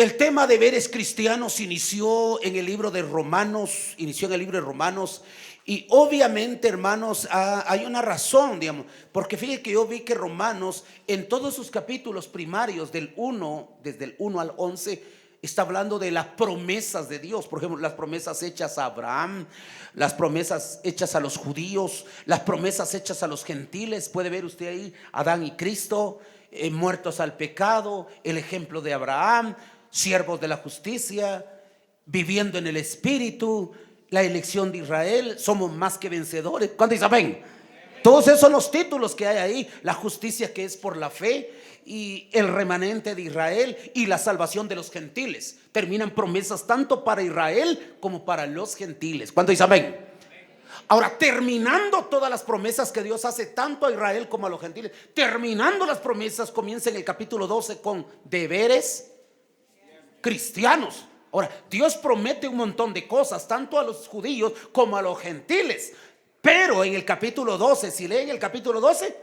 El tema de deberes cristianos inició en el libro de Romanos, y obviamente, hermanos, hay una razón, digamos, porque fíjense que yo vi que Romanos en todos sus capítulos primarios desde el 1 al 11, está hablando de las promesas de Dios. Por ejemplo, las promesas hechas a Abraham, las promesas hechas a los judíos, las promesas hechas a los gentiles. Puede ver usted ahí Adán y Cristo, muertos al pecado, el ejemplo de Abraham, siervos de la justicia, viviendo en el Espíritu, la elección de Israel, somos más que vencedores. ¿Cuándo dice amén? Todos esos son los títulos que hay ahí. La justicia que es por la fe, y el remanente de Israel, y la salvación de los gentiles. Terminan promesas tanto para Israel como para los gentiles. ¿Cuándo dice amén? Ahora, terminando todas las promesas que Dios hace tanto a Israel como a los gentiles, terminando las promesas, comienza en el capítulo 12 con deberes cristianos. Ahora, Dios promete un montón de cosas tanto a los judíos como a los gentiles, pero en el capítulo 12, si leen el capítulo 12,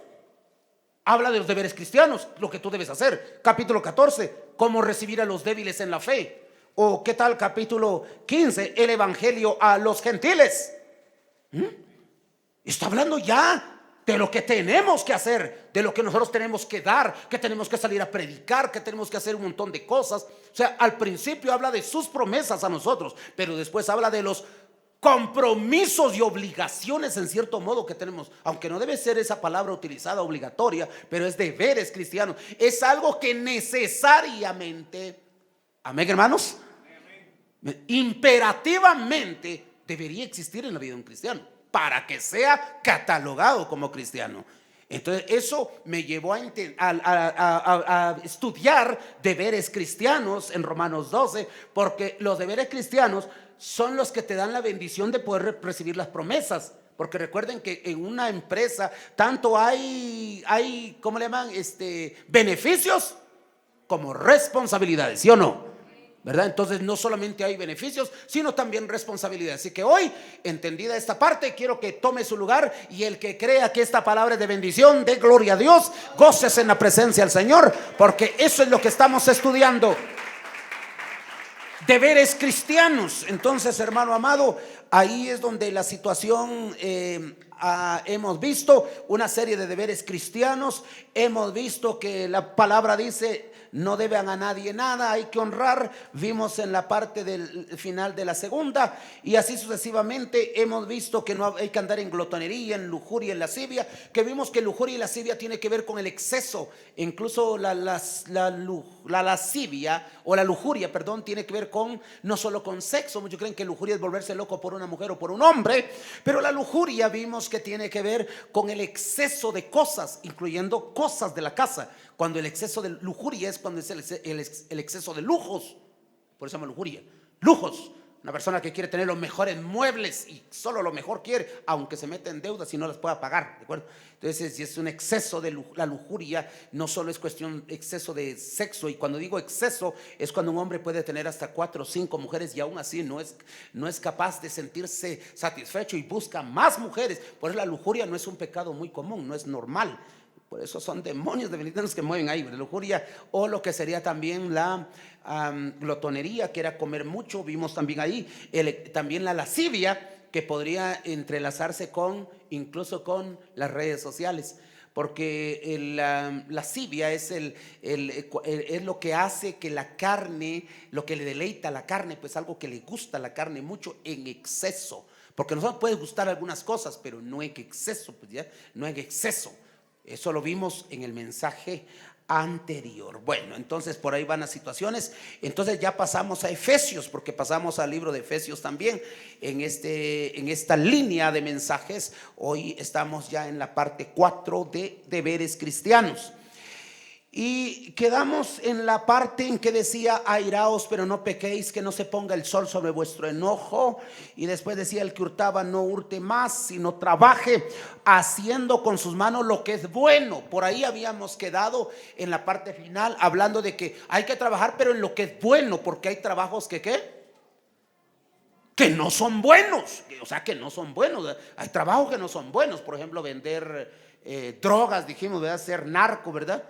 habla de los deberes cristianos, lo que tú debes hacer. Capítulo 14, cómo recibir a los débiles en la fe. O qué tal capítulo 15, el evangelio a los gentiles. Está hablando ya de lo que tenemos que hacer, de lo que nosotros tenemos que dar, que tenemos que salir a predicar, que tenemos que hacer un montón de cosas. O sea, al principio habla de sus promesas a nosotros, pero después habla de los compromisos y obligaciones, en cierto modo, que tenemos, aunque no debe ser esa palabra utilizada obligatoria, pero es deberes cristianos. Es algo que necesariamente, amén, hermanos, imperativamente debería existir en la vida de un cristiano para que sea catalogado como cristiano. Entonces eso me llevó a estudiar deberes cristianos en Romanos 12, porque los deberes cristianos son los que te dan la bendición de poder recibir las promesas. Porque recuerden que en una empresa tanto hay ¿cómo le llaman? Beneficios como responsabilidades, ¿sí o no? ¿Verdad? Entonces no solamente hay beneficios, sino también responsabilidades. Así que hoy, entendida esta parte, quiero que tome su lugar, y el que crea que esta palabra es de bendición, dé gloria a Dios, gócese en la presencia del Señor, porque eso es lo que estamos estudiando. Deberes cristianos. Entonces, hermano amado, ahí es donde la situación, hemos visto una serie de deberes cristianos. Hemos visto que la palabra dice: no deben a nadie nada, hay que honrar. Vimos en la parte del final de la segunda, y así sucesivamente. Hemos visto que no hay que andar en glotonería, en lujuria, en lascivia, que vimos que lujuria y lascivia tiene que ver con el exceso. Incluso la lascivia o la lujuria, perdón, tiene que ver con no solo con sexo. Muchos creen que lujuria es volverse loco por una mujer o por un hombre, pero la lujuria vimos que tiene que ver con el exceso de cosas, incluyendo cosas de la casa. Cuando el exceso de lujuria es cuando es el exceso de lujos. Por eso se llama lujuria. Lujos. Una persona que quiere tener los mejores muebles y solo lo mejor quiere, aunque se mete en deudas y no las pueda pagar, ¿de acuerdo? Entonces, si es un exceso de la lujuria, no solo es cuestión exceso de sexo. Y cuando digo exceso, es cuando un hombre puede tener hasta 4 o 5 mujeres y aún así no es capaz de sentirse satisfecho y busca más mujeres. Por eso la lujuria no es un pecado muy común, no es normal. Por eso son demonios de bendiciones que mueven ahí, la lujuria, o lo que sería también la glotonería, que era comer mucho. Vimos también ahí también la lascivia, que podría entrelazarse incluso con las redes sociales, porque la lascivia es lo que hace que la carne, lo que le deleita a la carne, pues algo que le gusta a la carne mucho en exceso. Porque nos puede gustar algunas cosas, pero no en exceso, pues ya, no en exceso. Eso lo vimos en el mensaje anterior. Bueno, entonces por ahí van las situaciones. Entonces ya pasamos a Efesios, porque pasamos al libro de Efesios también en esta línea de mensajes. Hoy estamos ya en la parte 4 de deberes cristianos. Y quedamos en la parte en que decía: airaos, pero no pequéis, que no se ponga el sol sobre vuestro enojo. Y después decía: el que hurtaba no hurte más, sino trabaje, haciendo con sus manos lo que es bueno. Por ahí habíamos quedado en la parte final, hablando de que hay que trabajar, pero en lo que es bueno, porque hay trabajos que no son buenos. O sea, que no son buenos. Hay trabajos que no son buenos. Por ejemplo, vender drogas, dijimos, ¿verdad? Ser narco, ¿verdad?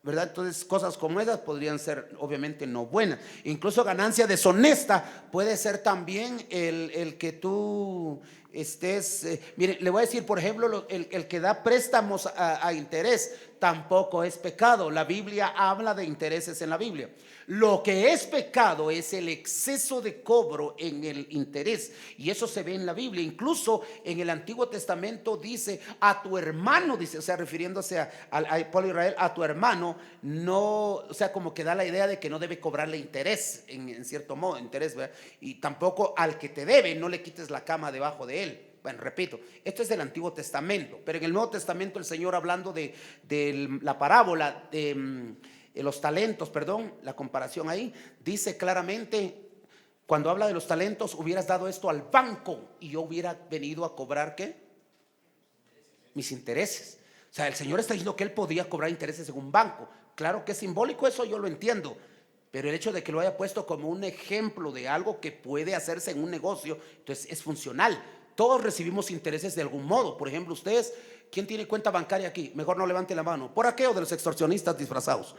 ¿verdad? Entonces cosas como esas podrían ser obviamente no buenas. Incluso ganancia deshonesta puede ser también el que tú estés, mire, le voy a decir, por ejemplo, el que da préstamos a interés tampoco es pecado. La Biblia habla de intereses en la Biblia. Lo que es pecado es el exceso de cobro en el interés, y eso se ve en la Biblia. Incluso en el Antiguo Testamento dice a tu hermano, dice, o sea, refiriéndose al pueblo de Israel, a tu hermano, no, o sea, como que da la idea de que no debe cobrarle interés, en cierto modo, interés, ¿verdad? Y tampoco al que te debe, no le quites la cama debajo de él. Bueno, repito, esto es del Antiguo Testamento, pero en el Nuevo Testamento el Señor, hablando de la parábola de los talentos, perdón, la comparación ahí, dice claramente, cuando habla de los talentos, hubieras dado esto al banco y yo hubiera venido a cobrar, ¿qué? Mis intereses. O sea, el Señor está diciendo que Él podía cobrar intereses en un banco. Claro que es simbólico, eso yo lo entiendo, pero el hecho de que lo haya puesto como un ejemplo de algo que puede hacerse en un negocio, entonces es funcional. Todos recibimos intereses de algún modo. Por ejemplo, ustedes, ¿quién tiene cuenta bancaria aquí? Mejor no levante la mano. ¿Por aquello de los extorsionistas disfrazados?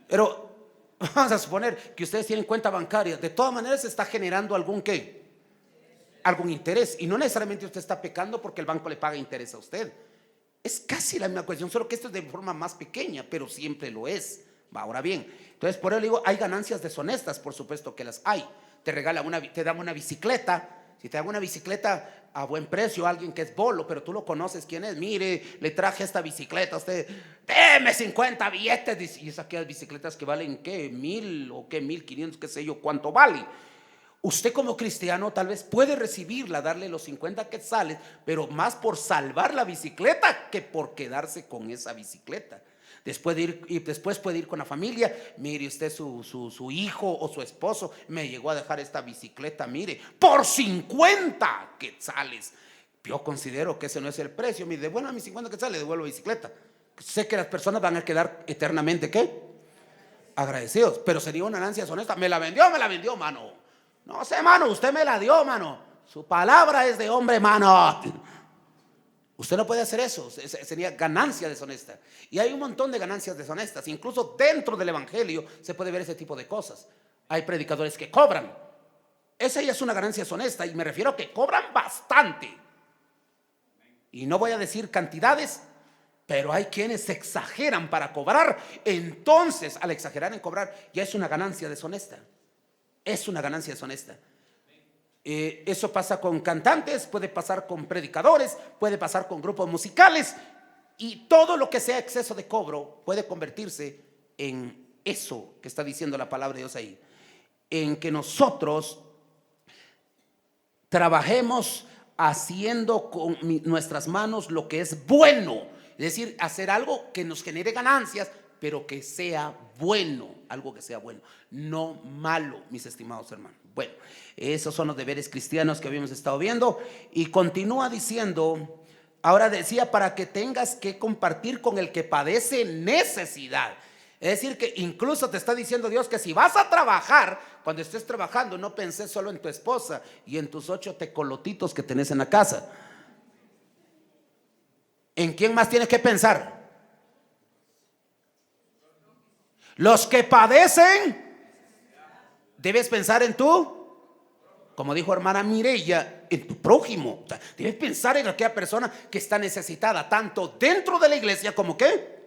Pero vamos a suponer que ustedes tienen cuenta bancaria. De todas maneras se está generando algún ¿qué? Algún interés. Y no necesariamente usted está pecando porque el banco le paga interés a usted. Es casi la misma cuestión, solo que esto es de forma más pequeña, pero siempre lo es. Ahora bien, entonces por eso digo, hay ganancias deshonestas, por supuesto que las hay. Te dan una bicicleta. Si te dan una bicicleta a buen precio, alguien que es bolo, pero tú lo conoces, ¿quién es? Mire, le traje esta bicicleta a usted, deme 50 billetes. Y esas aquellas bicicletas que valen, ¿qué? 1000 o qué, 1500, qué sé yo, ¿cuánto vale? Usted como cristiano tal vez puede recibirla, darle los 50 quetzales, pero más por salvar la bicicleta que por quedarse con esa bicicleta. Después puede ir con la familia. Mire usted, su hijo o su esposo me llegó a dejar esta bicicleta, mire, por 50 quetzales. Yo considero que ese no es el precio. Mire, devuelvo a mis 50 quetzales, le devuelvo la bicicleta. Sé que las personas van a quedar eternamente, ¿qué? Agradecidos, pero sería una ganancia honesta. Me la vendió, mano. No sé, mano, usted me la dio, mano. Su palabra es de hombre, mano. Usted no puede hacer eso, sería ganancia deshonesta. Y hay un montón de ganancias deshonestas. Incluso dentro del evangelio se puede ver ese tipo de cosas. Hay predicadores que cobran. Esa ya es una ganancia deshonesta, y me refiero a que cobran bastante. Y no voy a decir cantidades, pero hay quienes exageran para cobrar. Entonces, al exagerar en cobrar, ya es una ganancia deshonesta. Es una ganancia deshonesta. Eso pasa con cantantes, puede pasar con predicadores, puede pasar con grupos musicales, y todo lo que sea exceso de cobro puede convertirse en eso que está diciendo la palabra de Dios ahí, en que nosotros trabajemos haciendo con nuestras manos lo que es bueno, es decir, hacer algo que nos genere ganancias, pero que sea bueno, algo que sea bueno, no malo, mis estimados hermanos. Bueno, esos son los deberes cristianos que habíamos estado viendo, y continúa diciendo, ahora decía, para que tengas que compartir con el que padece necesidad. Es decir, que incluso te está diciendo Dios que si vas a trabajar, cuando estés trabajando, no penses solo en tu esposa y en tus 8 tecolotitos que tenés en la casa. ¿En quién más tienes que pensar? Los que padecen, debes pensar en tú, como dijo hermana Mireya, en tu prójimo. O sea, debes pensar en aquella persona que está necesitada, tanto dentro de la iglesia como ¿qué?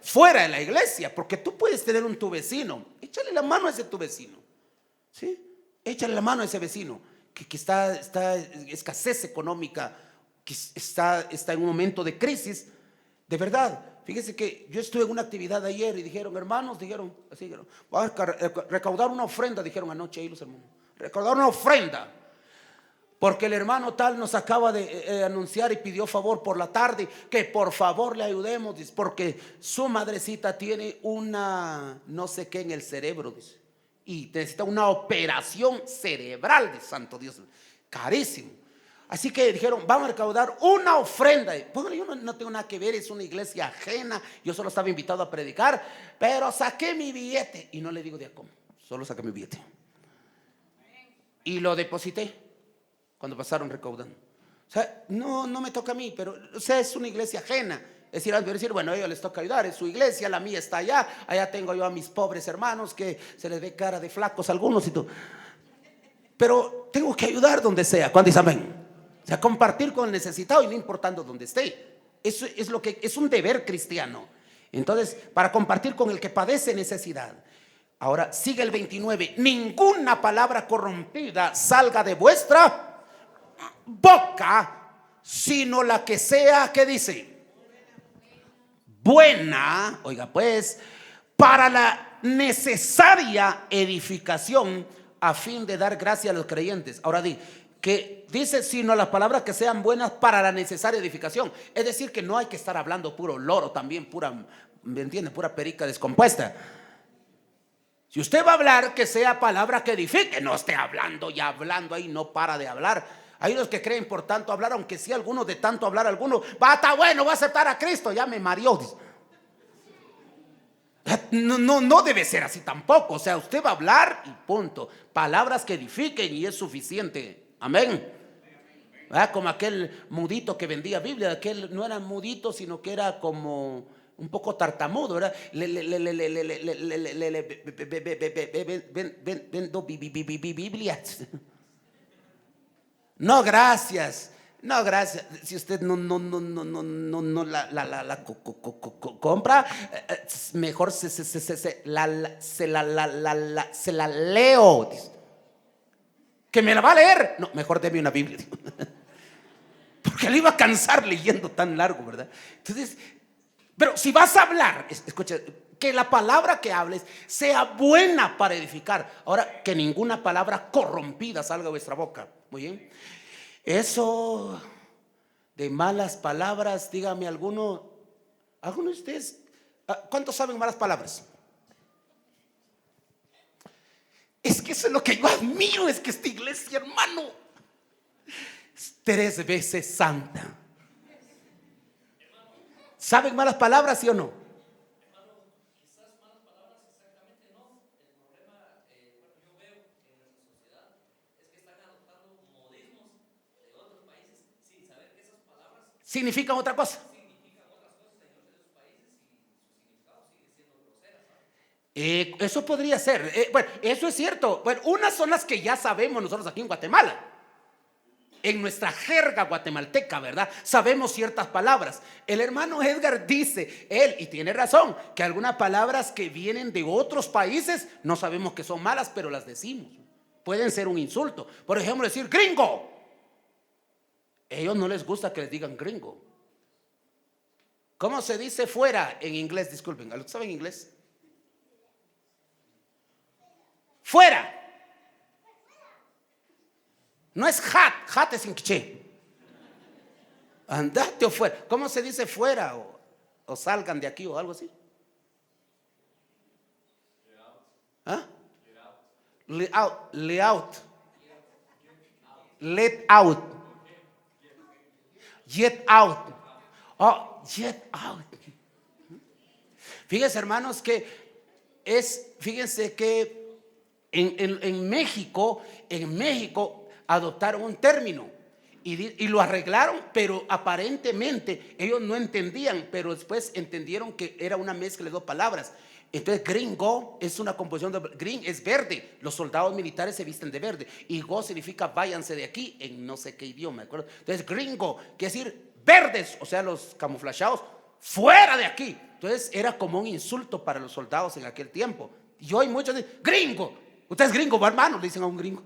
Fuera de la iglesia. Porque tú puedes tener tu vecino, échale la mano a ese tu vecino, ¿sí? Échale la mano a ese vecino que está escasez económica, que está en un momento de crisis. De verdad, fíjese que yo estuve en una actividad ayer y dijeron, hermanos, dijeron, así dijeron, voy a recaudar una ofrenda, dijeron anoche ahí los hermanos, recaudar una ofrenda, porque el hermano tal nos acaba de anunciar y pidió favor por la tarde, que por favor le ayudemos, dice, porque su madrecita tiene una no sé qué en el cerebro, dice, y necesita una operación cerebral, de santo Dios, carísimo. Así que dijeron, vamos a recaudar una ofrenda. Póngale, yo no tengo nada que ver, es una iglesia ajena, yo solo estaba invitado a predicar, pero saqué mi billete, y no le digo de cómo, solo saqué mi billete y lo deposité cuando pasaron recaudando. O sea, no me toca a mí, pero o sea, es una iglesia ajena, Es decir, bueno, a ellos les toca ayudar, es su iglesia, la mía está allá, allá tengo yo a mis pobres hermanos que se les ve cara de flacos algunos y todo. Pero tengo que ayudar donde sea. ¿Cuándo dice amén? O sea, compartir con el necesitado y no importando donde esté. Eso es lo que es un deber cristiano. Entonces, para compartir con el que padece necesidad. Ahora sigue el 29. Ninguna palabra corrompida salga de vuestra boca, sino la que sea, ¿qué dice? Buena, oiga pues, para la necesaria edificación, a fin de dar gracia a los creyentes. Ahora que dice, sino las palabras que sean buenas para la necesaria edificación. Es decir, que no hay que estar hablando puro loro también, pura, ¿me entiende? Pura perica descompuesta. Si usted va a hablar, que sea palabra que edifique, no esté hablando y hablando ahí, no para de hablar. Hay los que creen por tanto hablar, aunque sí algunos de tanto hablar, algunos, va, está bueno, va a aceptar a Cristo, ya me mareó. No debe ser así tampoco. O sea, usted va a hablar y punto. Palabras que edifiquen y es suficiente. Amén. Como aquel mudito que vendía Biblia, aquel no era mudito, sino que era como un poco tartamudo, ¿verdad? Vendo Biblias. No, gracias. No, gracias. Si usted no la compra, mejor se la leo. Que me la va a leer. No, mejor deme una Biblia. Porque le iba a cansar leyendo tan largo, ¿verdad? Entonces, pero si vas a hablar, escucha, que la palabra que hables sea buena para edificar. Ahora, que ninguna palabra corrompida salga de vuestra boca. Muy bien. Eso de malas palabras, dígame alguno de ustedes, ¿cuántos saben malas palabras? Es que eso es lo que yo admiro, es que esta iglesia, hermano, es 3 veces santa. ¿Saben malas palabras, sí o no? Quizás malas palabras exactamente no. El problema, yo veo en nuestra sociedad es que están adoptando modismos de otros países sin saber que esas palabras significan otra cosa. significan otras cosas en otros países y su significado sigue siendo grosera, ¿sabes? Eso podría ser. Bueno, eso es cierto. Bueno, unas son las que ya sabemos nosotros aquí en Guatemala. En nuestra jerga guatemalteca, ¿verdad? Sabemos ciertas palabras. El hermano Edgar dice, él, y tiene razón, que algunas palabras que vienen de otros países no sabemos que son malas, pero las decimos. Pueden ser un insulto. Por ejemplo, decir gringo. A ellos no les gusta que les digan gringo. ¿Cómo se dice fuera en inglés? Disculpen, ¿saben inglés? Fuera. No es hat es en quiché. Andate o fuera. ¿Cómo se dice fuera o salgan de aquí o algo así? ¿Ah? Let out. Let out. Get out. Oh, get out. Fíjense, hermanos, fíjense que en México adoptaron un término y lo arreglaron, pero aparentemente ellos no entendían, pero después entendieron que era una mezcla de dos palabras. Entonces gringo es una composición de green, es verde, los soldados militares se visten de verde, y go significa váyanse de aquí en no sé qué idioma, ¿de acuerdo? Entonces gringo quiere decir verdes, o sea, los camuflajeados, fuera de aquí. Entonces era como un insulto para los soldados en aquel tiempo. Y hoy muchos dicen gringo, usted es gringo, hermano, le dicen a un gringo.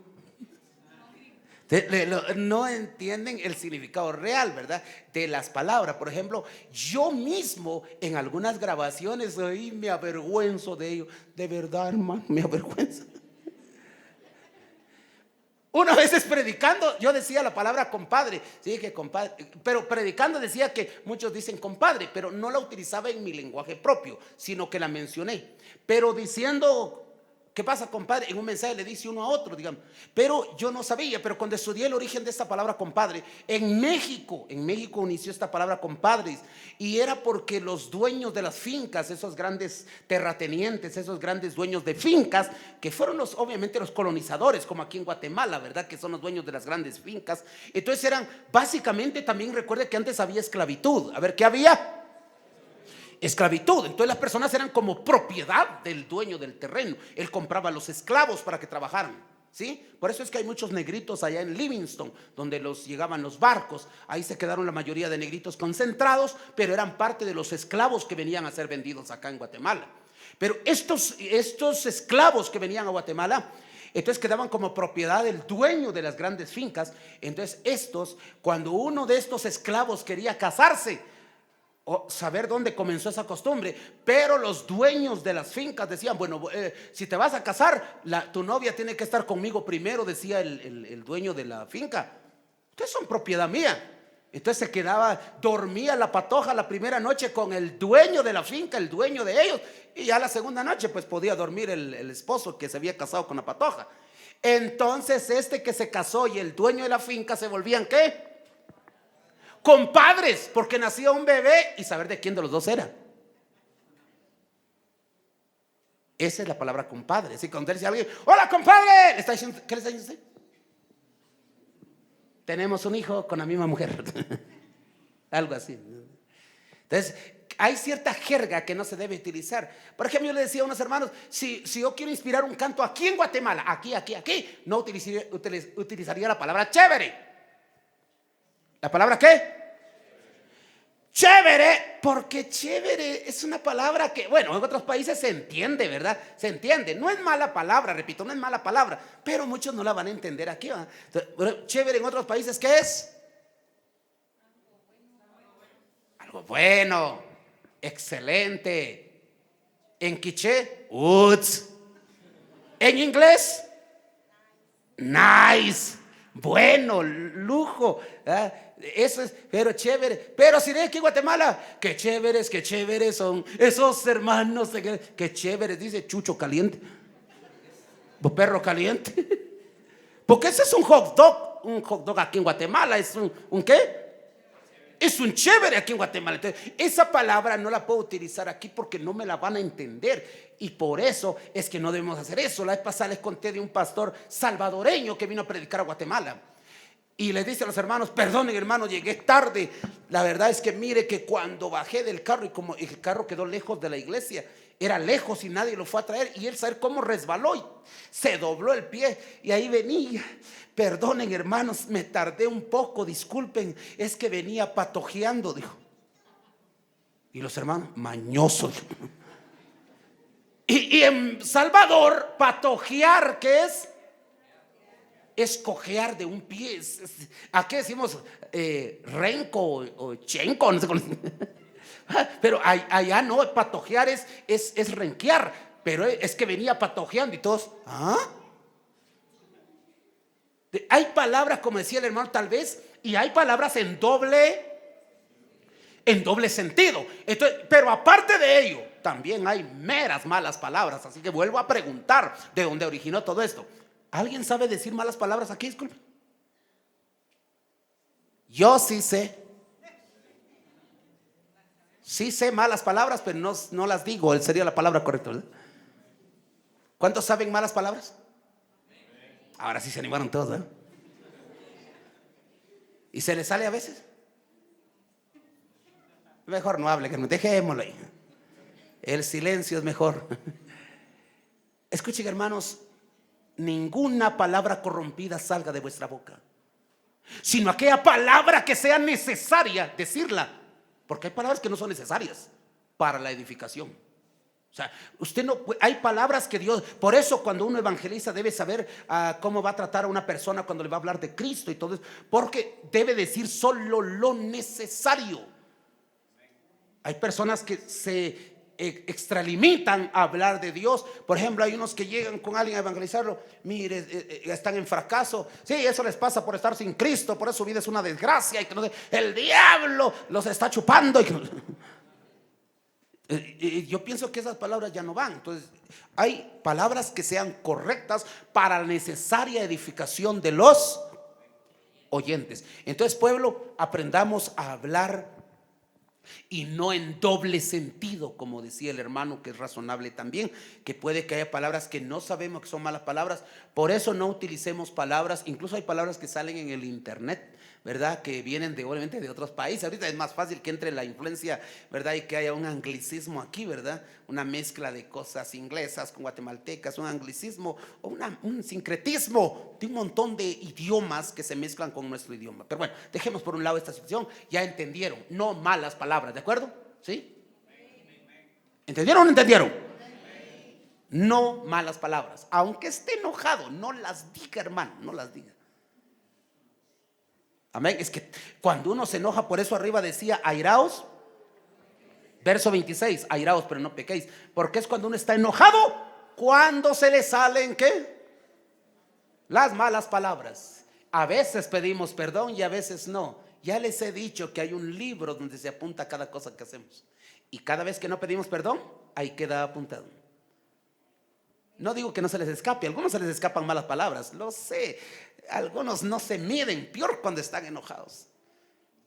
No entienden el significado real, ¿verdad? De las palabras. Por ejemplo, yo mismo en algunas grabaciones ahí me avergüenzo de ello. De verdad, hermano, me avergüenzo. Una vez predicando, yo decía la palabra compadre, sí, que compadre, pero predicando decía que muchos dicen compadre, pero no la utilizaba en mi lenguaje propio, sino que la mencioné. Pero diciendo, ¿qué pasa, compadre? En un mensaje le dice uno a otro, digamos. Pero yo no sabía, pero cuando estudié el origen de esta palabra compadre, en México inició esta palabra compadres, y era porque los dueños de las fincas, esos grandes terratenientes, esos grandes dueños de fincas, que fueron obviamente los colonizadores, como aquí en Guatemala, ¿verdad? Que son los dueños de las grandes fincas. Entonces eran, básicamente, también recuerde que antes había esclavitud. A ver, ¿qué había? esclavitud. Entonces las personas eran como propiedad del dueño del terreno. Él compraba a los esclavos para que trabajaran, ¿sí? Por eso es que hay muchos negritos allá en Livingston, donde llegaban los barcos. Ahí se quedaron la mayoría de negritos concentrados, pero eran parte de los esclavos que venían a ser vendidos acá en Guatemala. Pero estos esclavos que venían a Guatemala, entonces quedaban como propiedad del dueño de las grandes fincas. Entonces cuando uno de estos esclavos quería casarse, o saber dónde comenzó esa costumbre, pero los dueños de las fincas decían, bueno, si te vas a casar, tu novia tiene que estar conmigo primero, decía el dueño de la finca. Ustedes son propiedad mía. Entonces dormía la patoja la primera noche con el dueño de la finca, el dueño de ellos, y ya la segunda noche pues podía dormir el esposo que se había casado con la patoja. Entonces que se casó y el dueño de la finca se volvían ¿qué? Compadres, porque nacía un bebé y saber de quién de los dos era. Esa es la palabra compadre. Si cuando dice a alguien, hola compadre, ¿le está diciendo, qué le está diciendo usted? Tenemos un hijo con la misma mujer. Algo así. Entonces hay cierta jerga que no se debe utilizar. Por ejemplo, yo le decía a unos hermanos, si yo quiero inspirar un canto aquí en Guatemala, aquí, no utilizaría la palabra chévere. ¿La palabra qué? Chévere, porque chévere es una palabra que, bueno, en otros países se entiende, ¿verdad? Se entiende, no es mala palabra, repito, no es mala palabra, pero muchos no la van a entender aquí, ¿verdad? Entonces, chévere en otros países, ¿qué es? Algo bueno, excelente. En quiché, uts. En inglés, nice, bueno, lujo, ¿verdad? Eso es, pero chévere. Pero si de aquí en Guatemala, qué chéveres son esos hermanos, qué chéveres, dice Chucho caliente, perro caliente. Porque ese es un hot dog aquí en Guatemala, es un ¿qué? Es un chévere aquí en Guatemala. Entonces, esa palabra no la puedo utilizar aquí porque no me la van a entender. Y por eso es que no debemos hacer eso. La vez pasada les conté de un pastor salvadoreño que vino a predicar a Guatemala. Y les dice a los hermanos, perdonen hermanos, llegué tarde. La verdad es que mire que cuando bajé del carro, y como el carro quedó lejos de la iglesia, era lejos y nadie lo fue a traer, y él saber cómo resbaló y se dobló el pie y ahí venía. Perdonen hermanos, me tardé un poco, disculpen, es que venía patojeando, dijo. Y los hermanos, mañosos. Y en Salvador, patojear, ¿qué es? Es cojear de un pie. Aquí decimos renco o chenco, no sé cómo. Pero allá no, patojear es renquear. Pero es que venía patojeando y todos, ¿ah? Hay palabras, como decía el hermano, tal vez, y hay palabras en doble sentido. Entonces, pero aparte de ello, también hay meras malas palabras. Así que vuelvo a preguntar de dónde originó todo esto. ¿Alguien sabe decir malas palabras aquí? Disculpe. Yo sí sé. Sí sé malas palabras, pero no las digo. Sería la palabra correcta, ¿verdad? ¿Cuántos saben malas palabras? Ahora sí se animaron todos, ¿verdad? ¿Y se les sale a veces? Mejor no hable, que no, dejémoslo ahí. El silencio es mejor. Escuchen hermanos, ninguna palabra corrompida salga de vuestra boca, sino aquella palabra que sea necesaria decirla, porque hay palabras que no son necesarias para la edificación. O sea, hay palabras que Dios, por eso cuando uno evangeliza debe saber cómo va a tratar a una persona cuando le va a hablar de Cristo y todo eso, porque debe decir solo lo necesario. Hay personas que se extralimitan a hablar de Dios. Por ejemplo, hay unos que llegan con alguien a evangelizarlo, mire, están en fracaso, sí, eso les pasa por estar sin Cristo, por eso su vida es una desgracia y que no sé, el diablo los está chupando y yo pienso que esas palabras ya no van. Entonces hay palabras que sean correctas para la necesaria edificación de los oyentes. Entonces, pueblo, aprendamos a hablar y no en doble sentido, como decía el hermano, que es razonable también, que puede que haya palabras que no sabemos que son malas palabras. Por eso no utilicemos palabras, incluso hay palabras que salen en el internet ¿verdad? Que vienen obviamente de otros países. Ahorita es más fácil que entre la influencia, ¿verdad? Y que haya un anglicismo aquí, ¿verdad? Una mezcla de cosas inglesas con guatemaltecas, un anglicismo o un sincretismo de un montón de idiomas que se mezclan con nuestro idioma. Pero bueno, dejemos por un lado esta situación. Ya entendieron, no malas palabras, ¿de acuerdo? ¿Sí? ¿Entendieron o no entendieron? No malas palabras. Aunque esté enojado, no las diga, hermano, no las diga. Amén. Es que cuando uno se enoja, por eso arriba decía airaos, verso 26, airaos pero no pequéis, porque es cuando uno está enojado, cuando se le salen ¿qué? Las malas palabras. A veces pedimos perdón y a veces no. Ya les he dicho que hay un libro donde se apunta cada cosa que hacemos, y cada vez que no pedimos perdón, ahí queda apuntado. No digo que no se les escape, a algunos se les escapan malas palabras, lo sé. Algunos no se miden, peor cuando están enojados.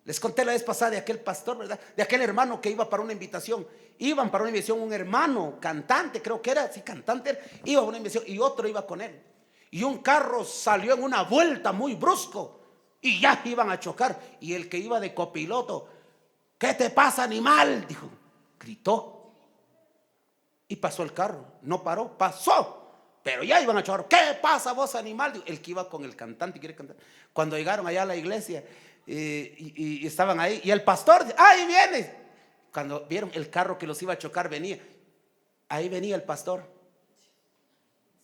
Les conté la vez pasada de aquel pastor, ¿verdad? De aquel hermano que iba para una invitación. Iban para una invitación un hermano cantante, creo que era, sí, cantante, iba a una invitación y otro iba con él. Y un carro salió en una vuelta muy brusco y ya iban a chocar. Y el que iba de copiloto, ¿qué te pasa, animal?, dijo, gritó. Y pasó el carro, no paró, pasó. Pero ya iban a chocar. ¿Qué pasa vos, animal? El que iba con el cantante, quiere cantar. Cuando llegaron allá a la iglesia y estaban ahí, y el pastor, ¡ahí viene! Cuando vieron el carro que los iba a chocar, venía. Ahí venía el pastor,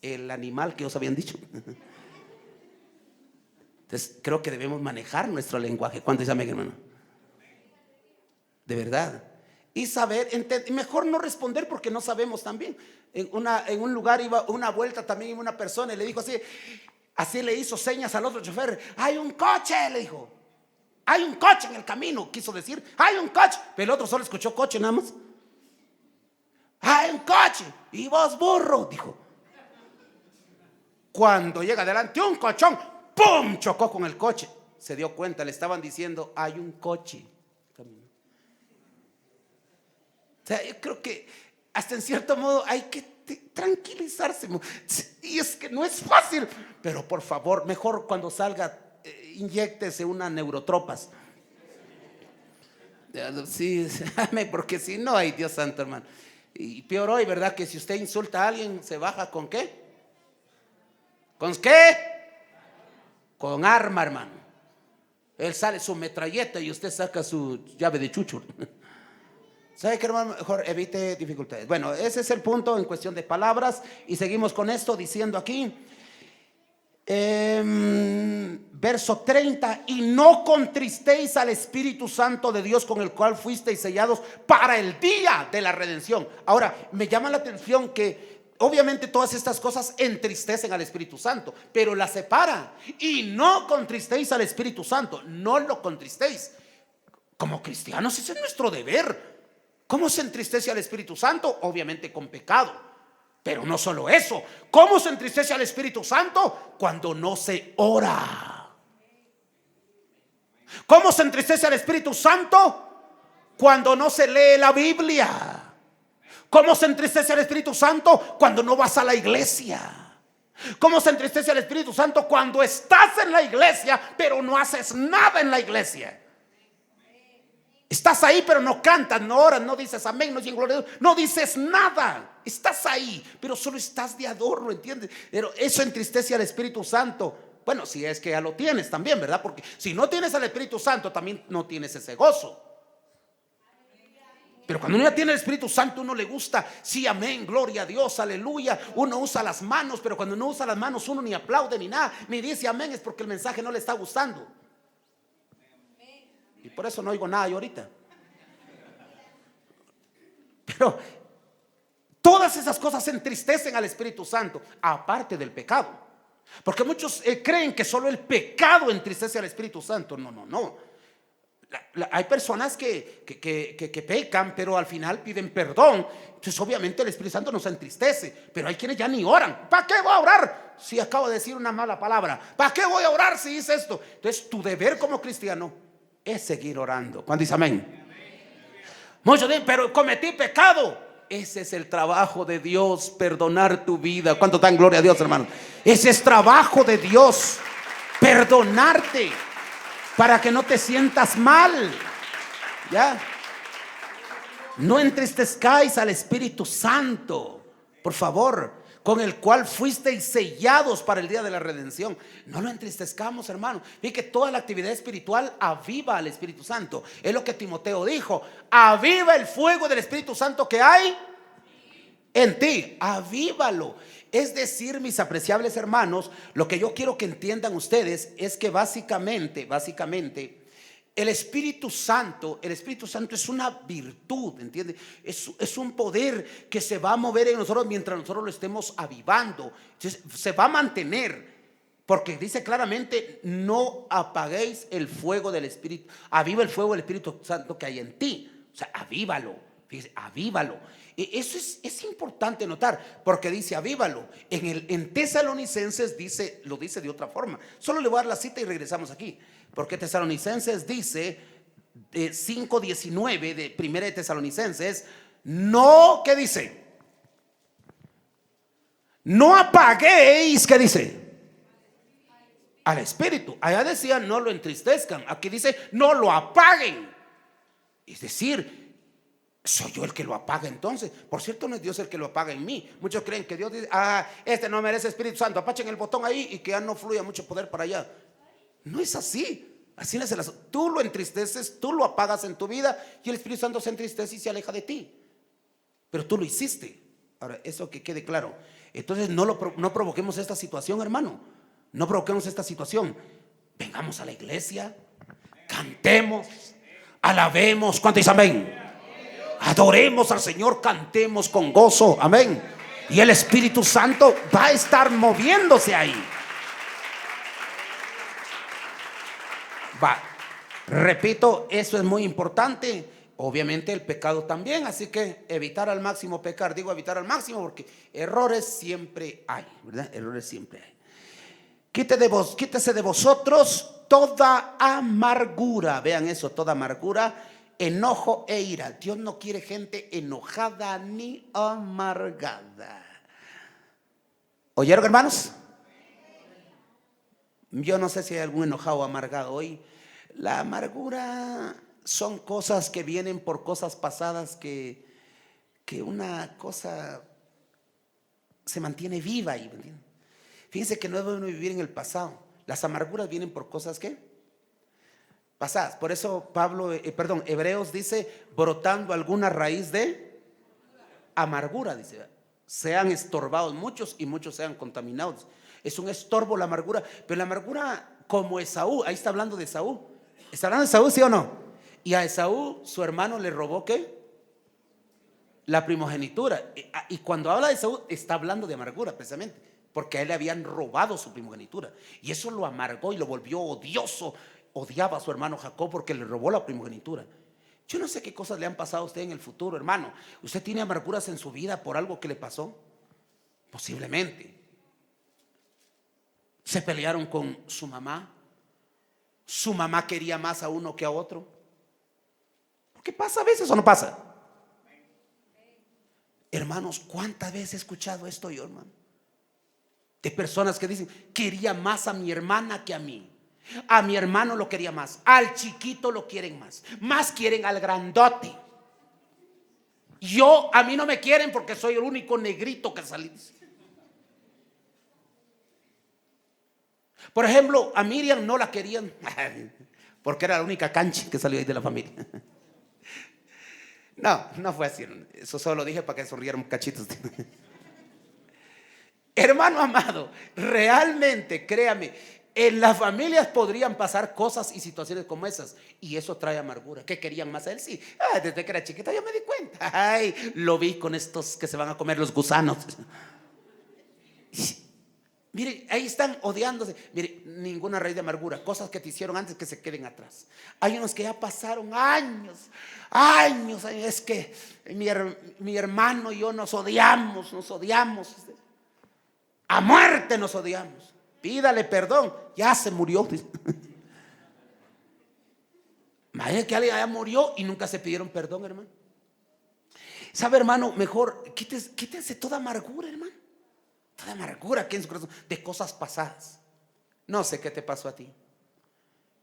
el animal que os habían dicho. Entonces creo que debemos manejar nuestro lenguaje. ¿Cuánto dice amén, hermano? De verdad. Y saber, mejor no responder porque no sabemos también. En un lugar iba una vuelta, también iba una persona y le dijo así le hizo señas al otro chofer. Hay un coche, le dijo. Hay un coche en el camino, quiso decir. Hay un coche. Pero el otro solo escuchó coche nada más. Hay un coche. Y vos, burro, dijo. Cuando llega adelante un cochón, ¡pum!, chocó con el coche. Se dio cuenta, le estaban diciendo, hay un coche. O sea, yo creo que hasta en cierto modo hay que tranquilizarse. Y es que no es fácil. Pero por favor, mejor cuando salga, inyéctese una neurotropas. Sí, porque si no, ay, Dios santo, hermano. Y peor hoy, ¿verdad? Que si usted insulta a alguien, ¿se baja con qué? ¿Con qué? Con arma, hermano. Él sale su metralleta y usted saca su llave de chucho. ¿Sabe qué, hermano? Mejor evite dificultades. Bueno, ese es el punto en cuestión de palabras. Y seguimos con esto diciendo aquí, verso 30, y no contristéis al Espíritu Santo de Dios, con el cual fuisteis sellados para el día de la redención. Ahora, me llama la atención que obviamente todas estas cosas entristecen al Espíritu Santo, pero la separa. Y no contristéis al Espíritu Santo, no lo contristéis. Como cristianos ese es nuestro deber. ¿Cómo se entristece al Espíritu Santo? Obviamente con pecado. Pero no solo eso. ¿Cómo se entristece al Espíritu Santo? Cuando no se ora. ¿Cómo se entristece al Espíritu Santo? Cuando no se lee la Biblia. ¿Cómo se entristece al Espíritu Santo? Cuando no vas a la iglesia. ¿Cómo se entristece al Espíritu Santo? Cuando estás en la iglesia pero no haces nada en la iglesia. Estás ahí pero no cantas, no oras, no dices amén, no dices gloria a Dios, no dices nada. Estás ahí pero solo estás de adorno, ¿entiendes? Pero eso entristece al Espíritu Santo. Bueno, si es que ya lo tienes también, ¿verdad? Porque si no tienes al Espíritu Santo también no tienes ese gozo. Pero cuando uno ya tiene el Espíritu Santo, uno le gusta, sí, amén, gloria a Dios, aleluya. Uno usa las manos, pero cuando no usa las manos uno ni aplaude ni nada, ni dice amén, es porque el mensaje no le está gustando. Y por eso no oigo nada yo ahorita. Pero todas esas cosas entristecen al Espíritu Santo, aparte del pecado. Porque muchos creen que solo el pecado entristece al Espíritu Santo. No. Hay personas que pecan, pero al final piden perdón. Entonces obviamente el Espíritu Santo nos entristece. Pero hay quienes ya ni oran. ¿Para qué voy a orar si acabo de decir una mala palabra? ¿Para qué voy a orar si hice esto? Entonces tu deber como cristiano es seguir orando. ¿Cuándo dice amén? Muchos dicen, pero cometí pecado. Ese es el trabajo de Dios, perdonar tu vida. ¿Cuánto dan gloria a Dios, hermano? Ese es trabajo de Dios, perdonarte. para que no te sientas mal. ¿Ya? No entristezcáis al Espíritu Santo, por favor, con el cual fuisteis sellados para el día de la redención. No lo entristezcamos, hermano. Fíjate que toda la actividad espiritual aviva al Espíritu Santo. Es lo que Timoteo dijo: aviva el fuego del Espíritu Santo que hay en ti, avívalo. Es decir, mis apreciables hermanos, lo que yo quiero que entiendan ustedes es que básicamente el Espíritu Santo es una virtud, ¿entiende? Es un poder que se va a mover en nosotros mientras nosotros lo estemos avivando. Entonces, se va a mantener, porque dice claramente: no apaguéis el fuego del Espíritu, aviva el fuego del Espíritu Santo que hay en ti. O sea, avívalo, fíjese, avívalo. Eso es importante notar, porque dice avívalo. En Tesalonicenses lo dice de otra forma. Solo le voy a dar la cita y regresamos aquí. Porque Tesalonicenses dice 5:19 de primera de Tesalonicenses: no, ¿qué dice? No apaguéis, ¿qué dice? Al Espíritu. Allá decía no lo entristezcan, aquí dice no lo apaguen. Es decir, soy yo el que lo apaga entonces. Por cierto, no es Dios el que lo apaga en mí. Muchos creen que Dios dice: este no merece Espíritu Santo, apachen el botón ahí y que ya no fluya mucho poder para allá. No es así. Así no es el asunto. Tú lo entristeces, tú lo apagas en tu vida y el Espíritu Santo se entristece y se aleja de ti. Pero tú lo hiciste. Ahora, eso que quede claro. Entonces no provoquemos esta situación, hermano. No provoquemos esta situación. Vengamos a la iglesia, cantemos, alabemos. ¿Cuánto dice amén? Adoremos al Señor, cantemos con gozo, amén. Y el Espíritu Santo va a estar moviéndose ahí. Repito, eso es muy importante. Obviamente el pecado también, así que evitar al máximo pecar. Digo evitar al máximo porque errores siempre hay, ¿verdad? Errores siempre hay. Quítese de vosotros toda amargura. Vean eso, toda amargura, enojo e ira. Dios no quiere gente enojada ni amargada. ¿Oyeron, hermanos? Yo no sé si hay algún enojado o amargado hoy. La amargura son cosas que vienen por cosas pasadas que una cosa se mantiene viva ahí. Fíjense que no debemos vivir en el pasado. Las amarguras vienen por cosas que pasadas. Por eso Hebreos dice: brotando alguna raíz de amargura, dice, sean estorbados muchos y muchos sean contaminados. Es un estorbo la amargura. Pero la amargura como Esaú, ahí está hablando de Esaú. ¿Está hablando de Esaú, sí o no? Y a Esaú su hermano le robó ¿qué? La primogenitura. Y cuando habla de Esaú está hablando de amargura precisamente, porque a él le habían robado su primogenitura. Y eso lo amargó y lo volvió odioso. Odiaba a su hermano Jacob porque le robó la primogenitura. Yo no sé qué cosas le han pasado a usted en el futuro, hermano. ¿Usted tiene amarguras en su vida por algo que le pasó? Posiblemente. Se pelearon con su mamá. Su mamá quería más a uno que a otro. ¿Qué pasa a veces o no pasa? Hermanos, ¿cuántas veces he escuchado esto yo, hermano? De personas que dicen: quería más a mi hermana que a mí. A mi hermano lo quería más. Al chiquito lo quieren más. Más quieren al grandote. A mí no me quieren porque soy el único negrito que salí. Por ejemplo, a Miriam no la querían porque era la única cancha que salió ahí de la familia. No fue así. Eso solo lo dije para que sonrieran cachitos. Hermano amado, realmente, créame, en las familias podrían pasar cosas y situaciones como esas, y eso trae amargura. ¿Qué querían más a él? Sí, desde que era chiquita yo me di cuenta. Lo vi con estos que se van a comer los gusanos. Mire, ahí están odiándose. Mire, ninguna raíz de amargura. Cosas que te hicieron antes que se queden atrás. Hay unos que ya pasaron años. Es que mi hermano y yo nos odiamos. A muerte nos odiamos. Pídale perdón. Ya se murió. Imagínate que alguien ya murió y nunca se pidieron perdón, hermano. ¿Sabe, hermano? Mejor quítense toda amargura, hermano. Toda amargura aquí en su corazón de cosas pasadas. No sé qué te pasó a ti.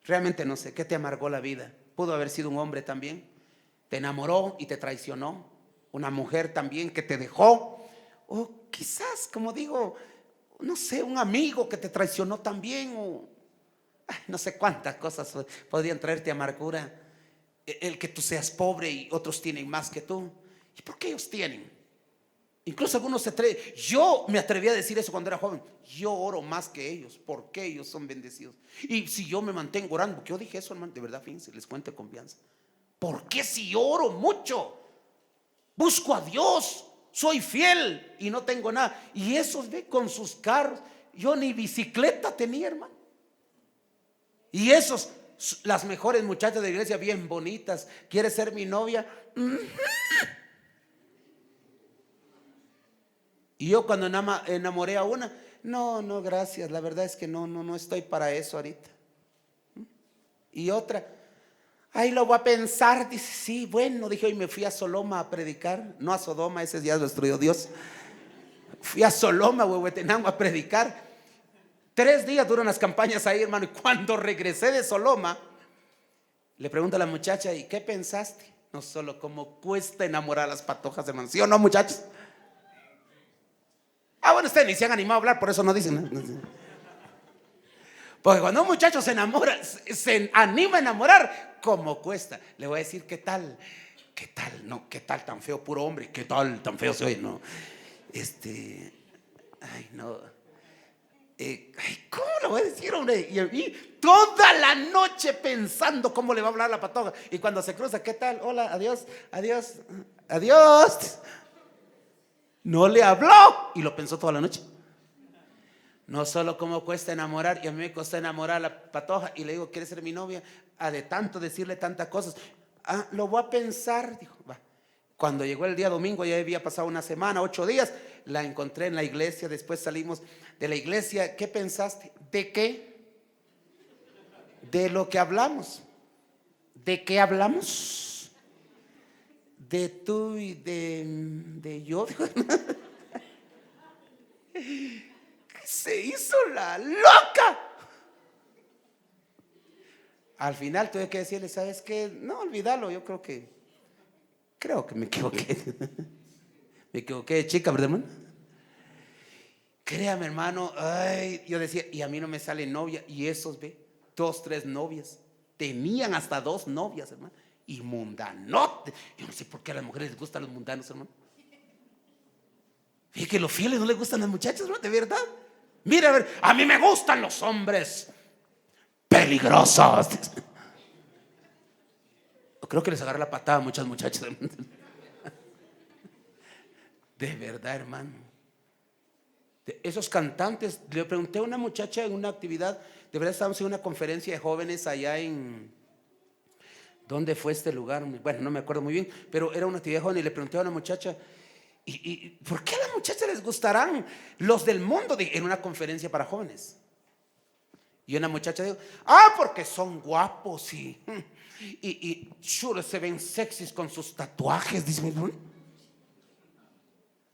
Realmente no sé, ¿qué te amargó la vida? Pudo haber sido un hombre también. Te enamoró y te traicionó. Una mujer también que te dejó. O quizás, como digo, no sé, un amigo que te traicionó también. O no sé cuántas cosas podrían traerte amargura. El que tú seas pobre y otros tienen más que tú. ¿Y por qué ellos tienen? Incluso algunos se atreven. Yo me atreví a decir eso cuando era joven. Yo oro más que ellos. ¿Por qué ellos son bendecidos? Y si yo me mantengo orando, porque yo dije eso, hermano, de verdad, fíjense, les cuento confianza. ¿Por qué si yo oro mucho? Busco a Dios, soy fiel y no tengo nada. Y esos ve con sus carros. Yo ni bicicleta tenía, hermano. Y esos, las mejores muchachas de la iglesia, bien bonitas. ¿Quiere ser mi novia? Y yo cuando enamoré a una, no, no, gracias, la verdad es que no estoy para eso ahorita. Y otra, ahí lo voy a pensar, dice, sí, bueno, dije, hoy me fui a Soloma a predicar, no a Sodoma, ese ya lo destruyó Dios. Fui a Soloma, Huehuetenango, a predicar. 3 días duran las campañas ahí, hermano, y cuando regresé de Soloma, le pregunto a la muchacha, ¿y qué pensaste? No solo cómo cuesta enamorar a las patojas, hermano, ¿sí o no, muchachos? Ah, bueno, ustedes ni se han animado a hablar, por eso no dicen. Porque cuando un muchacho se enamora, se anima a enamorar, ¿cómo cuesta? Le voy a decir, ¿qué tal? ¿Qué tal? No, ¿qué tal tan feo, puro hombre? ¿Qué tal tan feo se oye? No, ay, no. Ay, ¿cómo lo voy a decir, hombre? Y toda la noche pensando cómo le va a hablar la patoja. Y cuando se cruza, ¿qué tal? Hola, adiós, adiós, adiós. No le habló y lo pensó toda la noche. No solo cómo cuesta enamorar, y a mí me costó enamorar a la patoja y le digo, ¿quieres ser mi novia? De tanto decirle tantas cosas. Lo voy a pensar, dijo, va. Cuando llegó el día domingo, ya había pasado una semana, 8 días, la encontré en la iglesia, después salimos de la iglesia. ¿Qué pensaste? ¿De qué? De lo que hablamos. ¿De qué hablamos? De tú y de yo. Se hizo la loca. Al final tuve que decirle, ¿sabes qué? No, olvídalo, yo creo que me equivoqué. Me equivoqué de chica, ¿verdad, hermano? Créame, hermano, ay, yo decía, y a mí no me sale novia. Y esos, 2, 3 novias. Tenían hasta 2 novias, hermano. Y mundanote. Yo no sé por qué a las mujeres les gustan los mundanos, hermano. Fíjate que los fieles no les gustan las muchachas, hermano, de verdad. Mira, a ver, a mí me gustan los hombres peligrosos. Creo que les agarra la patada a muchas muchachas. De verdad, hermano. Esos cantantes, le pregunté a una muchacha en una actividad, de verdad estábamos en una conferencia de jóvenes allá en, ¿dónde fue este lugar? Bueno, no me acuerdo muy bien, pero era una actividad de jóvenes y le pregunté a una muchacha, ¿y por qué a las muchachas les gustarán los del mundo en una conferencia para jóvenes? Y una muchacha dijo, porque son guapos y sure se ven sexys con sus tatuajes, dice.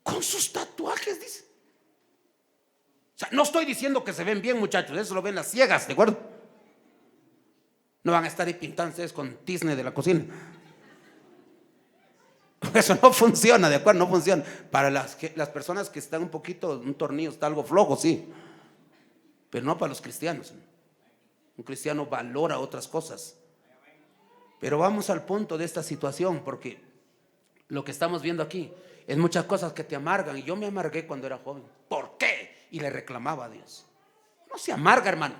Con sus tatuajes, dice. O sea, no estoy diciendo que se ven bien, muchachos, eso lo ven las ciegas, ¿de acuerdo? No van a estar ahí pintándose con tizne de la cocina. Eso no funciona, ¿de acuerdo? No funciona. Para las personas que están un tornillo está algo flojo, sí. Pero no para los cristianos. Un cristiano valora otras cosas. Pero vamos al punto de esta situación, porque lo que estamos viendo aquí es muchas cosas que te amargan. Y yo me amargué cuando era joven. ¿Por qué? Y le reclamaba a Dios. No se amarga, hermano,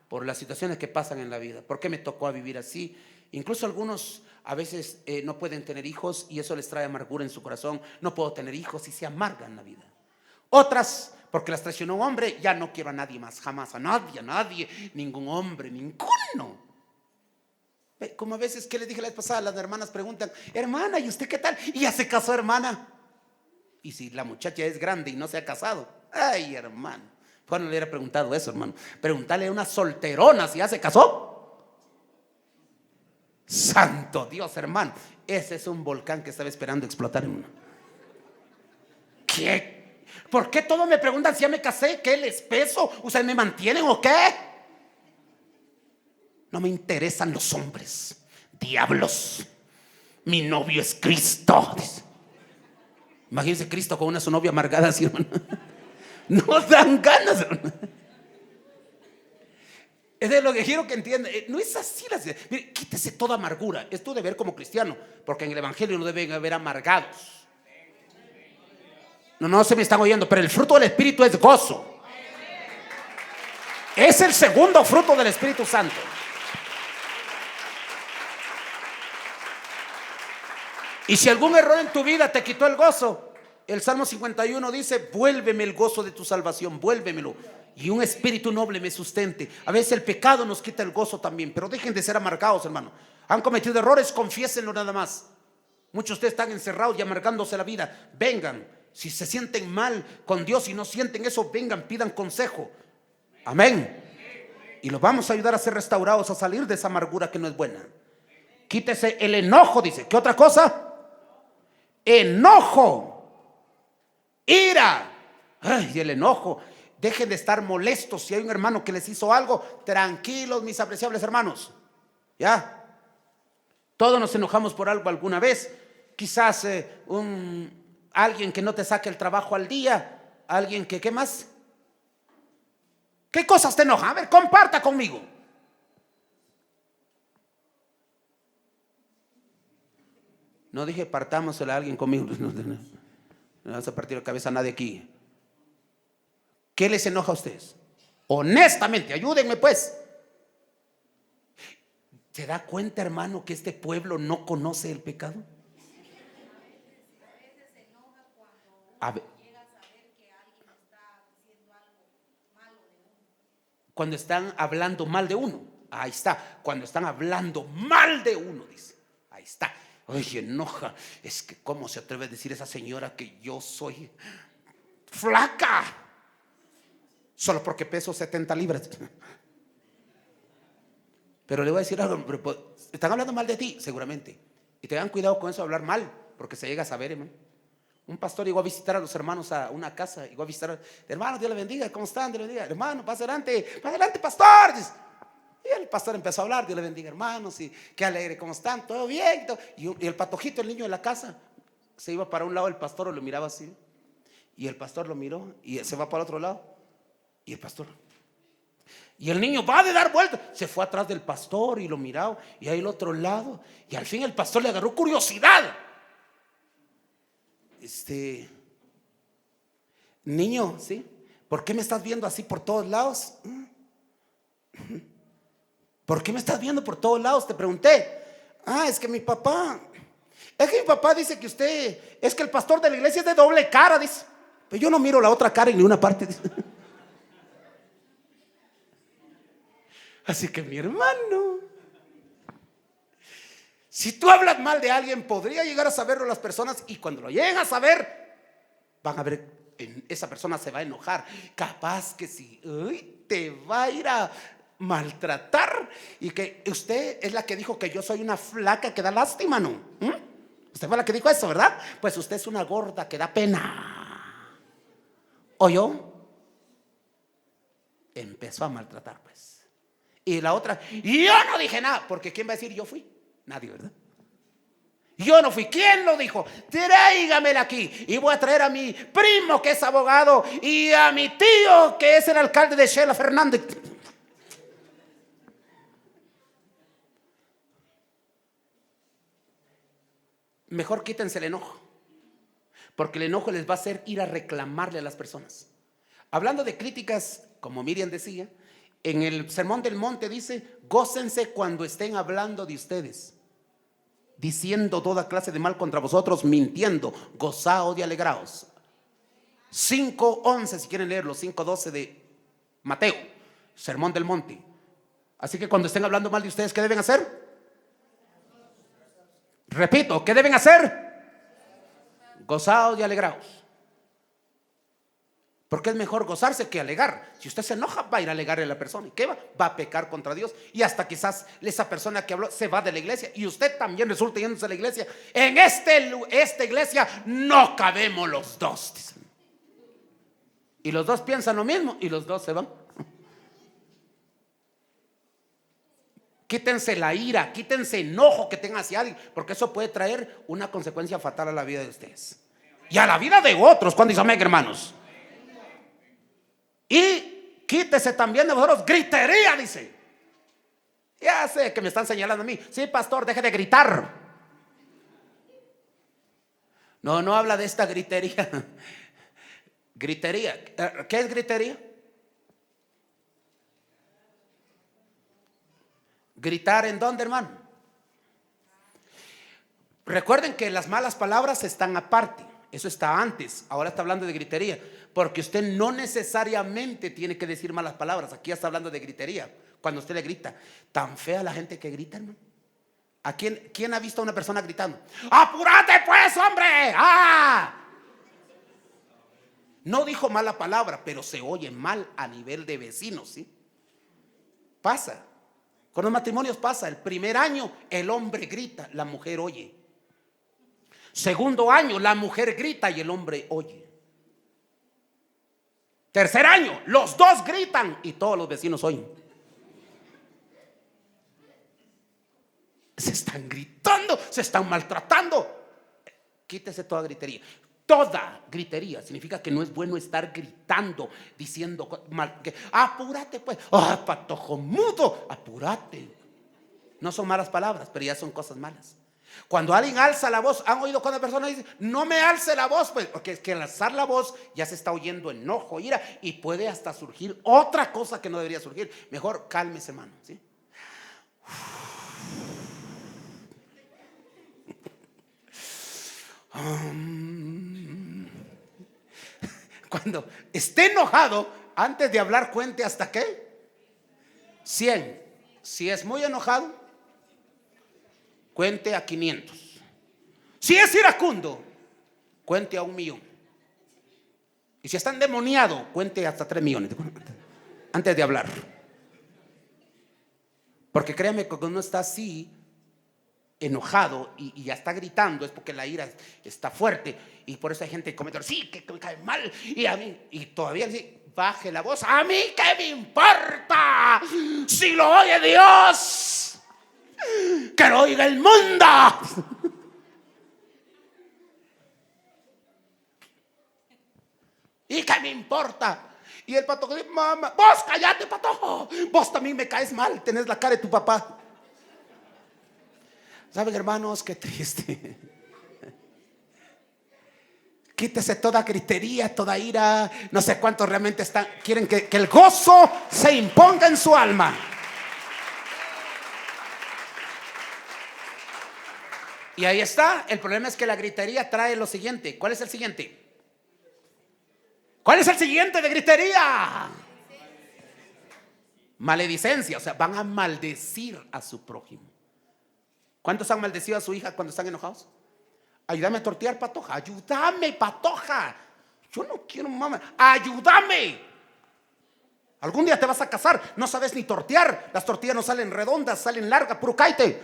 por las situaciones que pasan en la vida. ¿Por qué me tocó vivir así? Incluso algunos a veces no pueden tener hijos y eso les trae amargura en su corazón. No puedo tener hijos y se amargan la vida. Otras, porque las traicionó un hombre, ya no quiero a nadie más, jamás, a nadie, ningún hombre, ninguno. Como a veces, que les dije la vez pasada, las hermanas preguntan, hermana, ¿y usted qué tal? Y ya se casó, hermana. Y si la muchacha es grande y no se ha casado, ay, hermano, pues no le hubiera preguntado eso, hermano. Preguntarle a una solterona si ya se casó. Santo Dios, hermano, ese es un volcán que estaba esperando explotar, hermano. ¿Qué? ¿Por qué todos me preguntan si ya me casé? ¿Qué les peso? ¿Ustedes me mantienen o qué? No me interesan los hombres. Diablos, mi novio es Cristo. Imagínense Cristo con una su novia amargada así, hermano. No dan ganas, hermano. Es de lo que quiero que entiendan. No es así. Mire, quítese toda amargura. Es tu deber como cristiano, porque en el evangelio no deben haber amargados. No se me están oyendo, pero el fruto del Espíritu es gozo. Es el segundo fruto del Espíritu Santo. Y si algún error en tu vida te quitó el gozo, el Salmo 51 dice: vuélveme el gozo de tu salvación, vuélvemelo, y un espíritu noble me sustente. A veces el pecado nos quita el gozo también, pero dejen de ser amargados, hermano. Han cometido errores, confiésenlo nada más. Muchos de ustedes están encerrados y amargándose la vida. Vengan, si se sienten mal con Dios y no sienten eso, vengan, pidan consejo. Amén. Y los vamos a ayudar a ser restaurados, a salir de esa amargura que no es buena. Quítese el enojo, dice. ¿Qué otra cosa? Enojo, ira. Ay, y el enojo. Dejen de estar molestos. Si hay un hermano que les hizo algo, tranquilos, mis apreciables hermanos. Ya. Todos nos enojamos por algo alguna vez. Quizás alguien que no te saque el trabajo al día. Alguien que, ¿qué más? ¿Qué cosas te enojan? A ver, comparta conmigo. No dije partámosela a alguien conmigo. No vas a partir la cabeza a nadie aquí. ¿Qué les enoja a ustedes? Honestamente, ayúdenme pues. ¿Se da cuenta, hermano, que este pueblo no conoce el pecado? A veces se enoja cuando llega a saber que alguien está diciendo algo malo de uno. Cuando están hablando mal de uno. Ahí está. Cuando están hablando mal de uno, dice. Ahí está. Ay, enoja. Es que ¿cómo se atreve a decir esa señora que yo soy flaca? Solo porque peso 70 libras. Pero le voy a decir algo. Están hablando mal de ti, seguramente. Y tengan cuidado con eso de hablar mal, porque se llega a saber, hermano. Un pastor llegó a visitar a los hermanos a una casa. Llegó a visitar, hermano, Dios le bendiga, ¿cómo están? Dios le bendiga, hermano, pasa adelante, pastor. Y el pastor empezó a hablar: Dios le bendiga, hermanos, y qué alegre, ¿cómo están? ¿Todo bien? Y el patojito, el niño de la casa, se iba para un lado, el pastor lo miraba así. Y el pastor lo miró y se va para el otro lado. Y el pastor, y el niño va de dar vuelta, se fue atrás del pastor y lo miraba, y ahí al otro lado. Y al fin el pastor le agarró curiosidad. Niño, ¿sí? ¿Por qué me estás viendo así por todos lados? ¿Por qué me estás viendo por todos lados? Te pregunté. Es que mi papá dice que usted, es que el pastor de la iglesia es de doble cara, dice. Pero yo no miro la otra cara en ninguna parte, dice. Así que mi hermano, si tú hablas mal de alguien, podría llegar a saberlo las personas, y cuando lo lleguen a saber, van a ver, esa persona se va a enojar. Capaz que si te va a ir a maltratar, y que usted es la que dijo que yo soy una flaca que da lástima, ¿no? Usted fue la que dijo eso, ¿verdad? Pues usted es una gorda que da pena. ¿Oyó? Empezó a maltratar, pues. Y la otra, yo no dije nada, porque ¿quién va a decir yo fui? Nadie, ¿verdad? Yo no fui. ¿Quién lo dijo? Tráigamela aquí. Y voy a traer a mi primo que es abogado y a mi tío que es el alcalde de Sheila Fernández. Mejor quítense el enojo, porque el enojo les va a hacer ir a reclamarle a las personas. Hablando de críticas, como Miriam decía, en el Sermón del Monte dice: gócense cuando estén hablando de ustedes, diciendo toda clase de mal contra vosotros, mintiendo, gozaos y alegraos. 5:11, si quieren leerlo, 5:12 de Mateo, Sermón del Monte. Así que cuando estén hablando mal de ustedes, ¿qué deben hacer? Repito, ¿qué deben hacer? Gozaos y alegraos. Porque es mejor gozarse que alegar. Si usted se enoja, va a ir a alegarle a la persona. ¿Y qué va? Va a pecar contra Dios. Y hasta quizás esa persona que habló se va de la iglesia, y usted también resulta yéndose a la iglesia. En esta iglesia no cabemos los dos, dicen. Y los dos piensan lo mismo, y los dos se van. Quítense la ira, quítense enojo que tengan hacia alguien, porque eso puede traer una consecuencia fatal a la vida de ustedes y a la vida de otros. ¿Cuándo dicen amén, hermanos? Y quítese también de vosotros gritería, dice. Ya sé que me están señalando a mí. Sí, pastor, deje de gritar. No habla de esta gritería. Gritería. ¿Qué es gritería? Gritar ¿en dónde, hermano? Recuerden que las malas palabras están aparte. Eso está antes. Ahora está hablando de gritería. Porque usted no necesariamente tiene que decir malas palabras. Aquí está hablando de gritería. Cuando usted le grita. Tan fea la gente que grita, hermano. ¿A quién ha visto a una persona gritando? ¡Apúrate pues, hombre! ¡Ah! No dijo mala palabra, pero se oye mal a nivel de vecinos, ¿sí? Pasa. Con los matrimonios pasa. El primer año el hombre grita, la mujer oye. Segundo año la mujer grita y el hombre oye. Tercer año los dos gritan y todos los vecinos oyen. Se están gritando, se están maltratando. Quítese toda gritería. Toda gritería significa que no es bueno estar gritando, diciendo que apúrate pues, patojo mudo, apúrate. No son malas palabras, pero ya son cosas malas. Cuando alguien alza la voz, ¿han oído cuando la persona dice no me alce la voz? Pues porque es que al alzar la voz ya se está oyendo enojo, ira, y puede hasta surgir otra cosa que no debería surgir. Mejor cálmese, hermano, ¿sí? Cuando esté enojado, antes de hablar cuente hasta qué 100. Si es muy enojado, cuente a 500. Si es iracundo, cuente a 1,000,000. Y si está endemoniado, cuente hasta 3 millones antes de hablar. Porque créame que cuando uno está así enojado y ya está gritando, es porque la ira está fuerte. Y por eso hay gente que comenta, sí, que me cae mal. Y a mí, y todavía dice, baje la voz. ¿A mí qué me importa? Si lo oye Dios, que lo oiga el mundo. ¿Y qué me importa? Y el patojo dice, mamá, vos cállate, patojo. Vos también me caes mal, tenés la cara de tu papá. ¿Saben, hermanos? Qué triste. Quítese toda gritería, toda ira. No sé cuántos realmente quieren que el gozo se imponga en su alma. Y ahí está. El problema es que la gritería trae lo siguiente. ¿Cuál es el siguiente? ¿Cuál es el siguiente de gritería? Maledicencia. O sea, van a maldecir a su prójimo. ¿Cuántos han maldecido a su hija cuando están enojados? Ayúdame a tortear, patoja. Ayúdame, patoja. Yo no quiero, mamá. Ayúdame. Algún día te vas a casar, no sabes ni tortear. Las tortillas no salen redondas, salen largas, puro caite.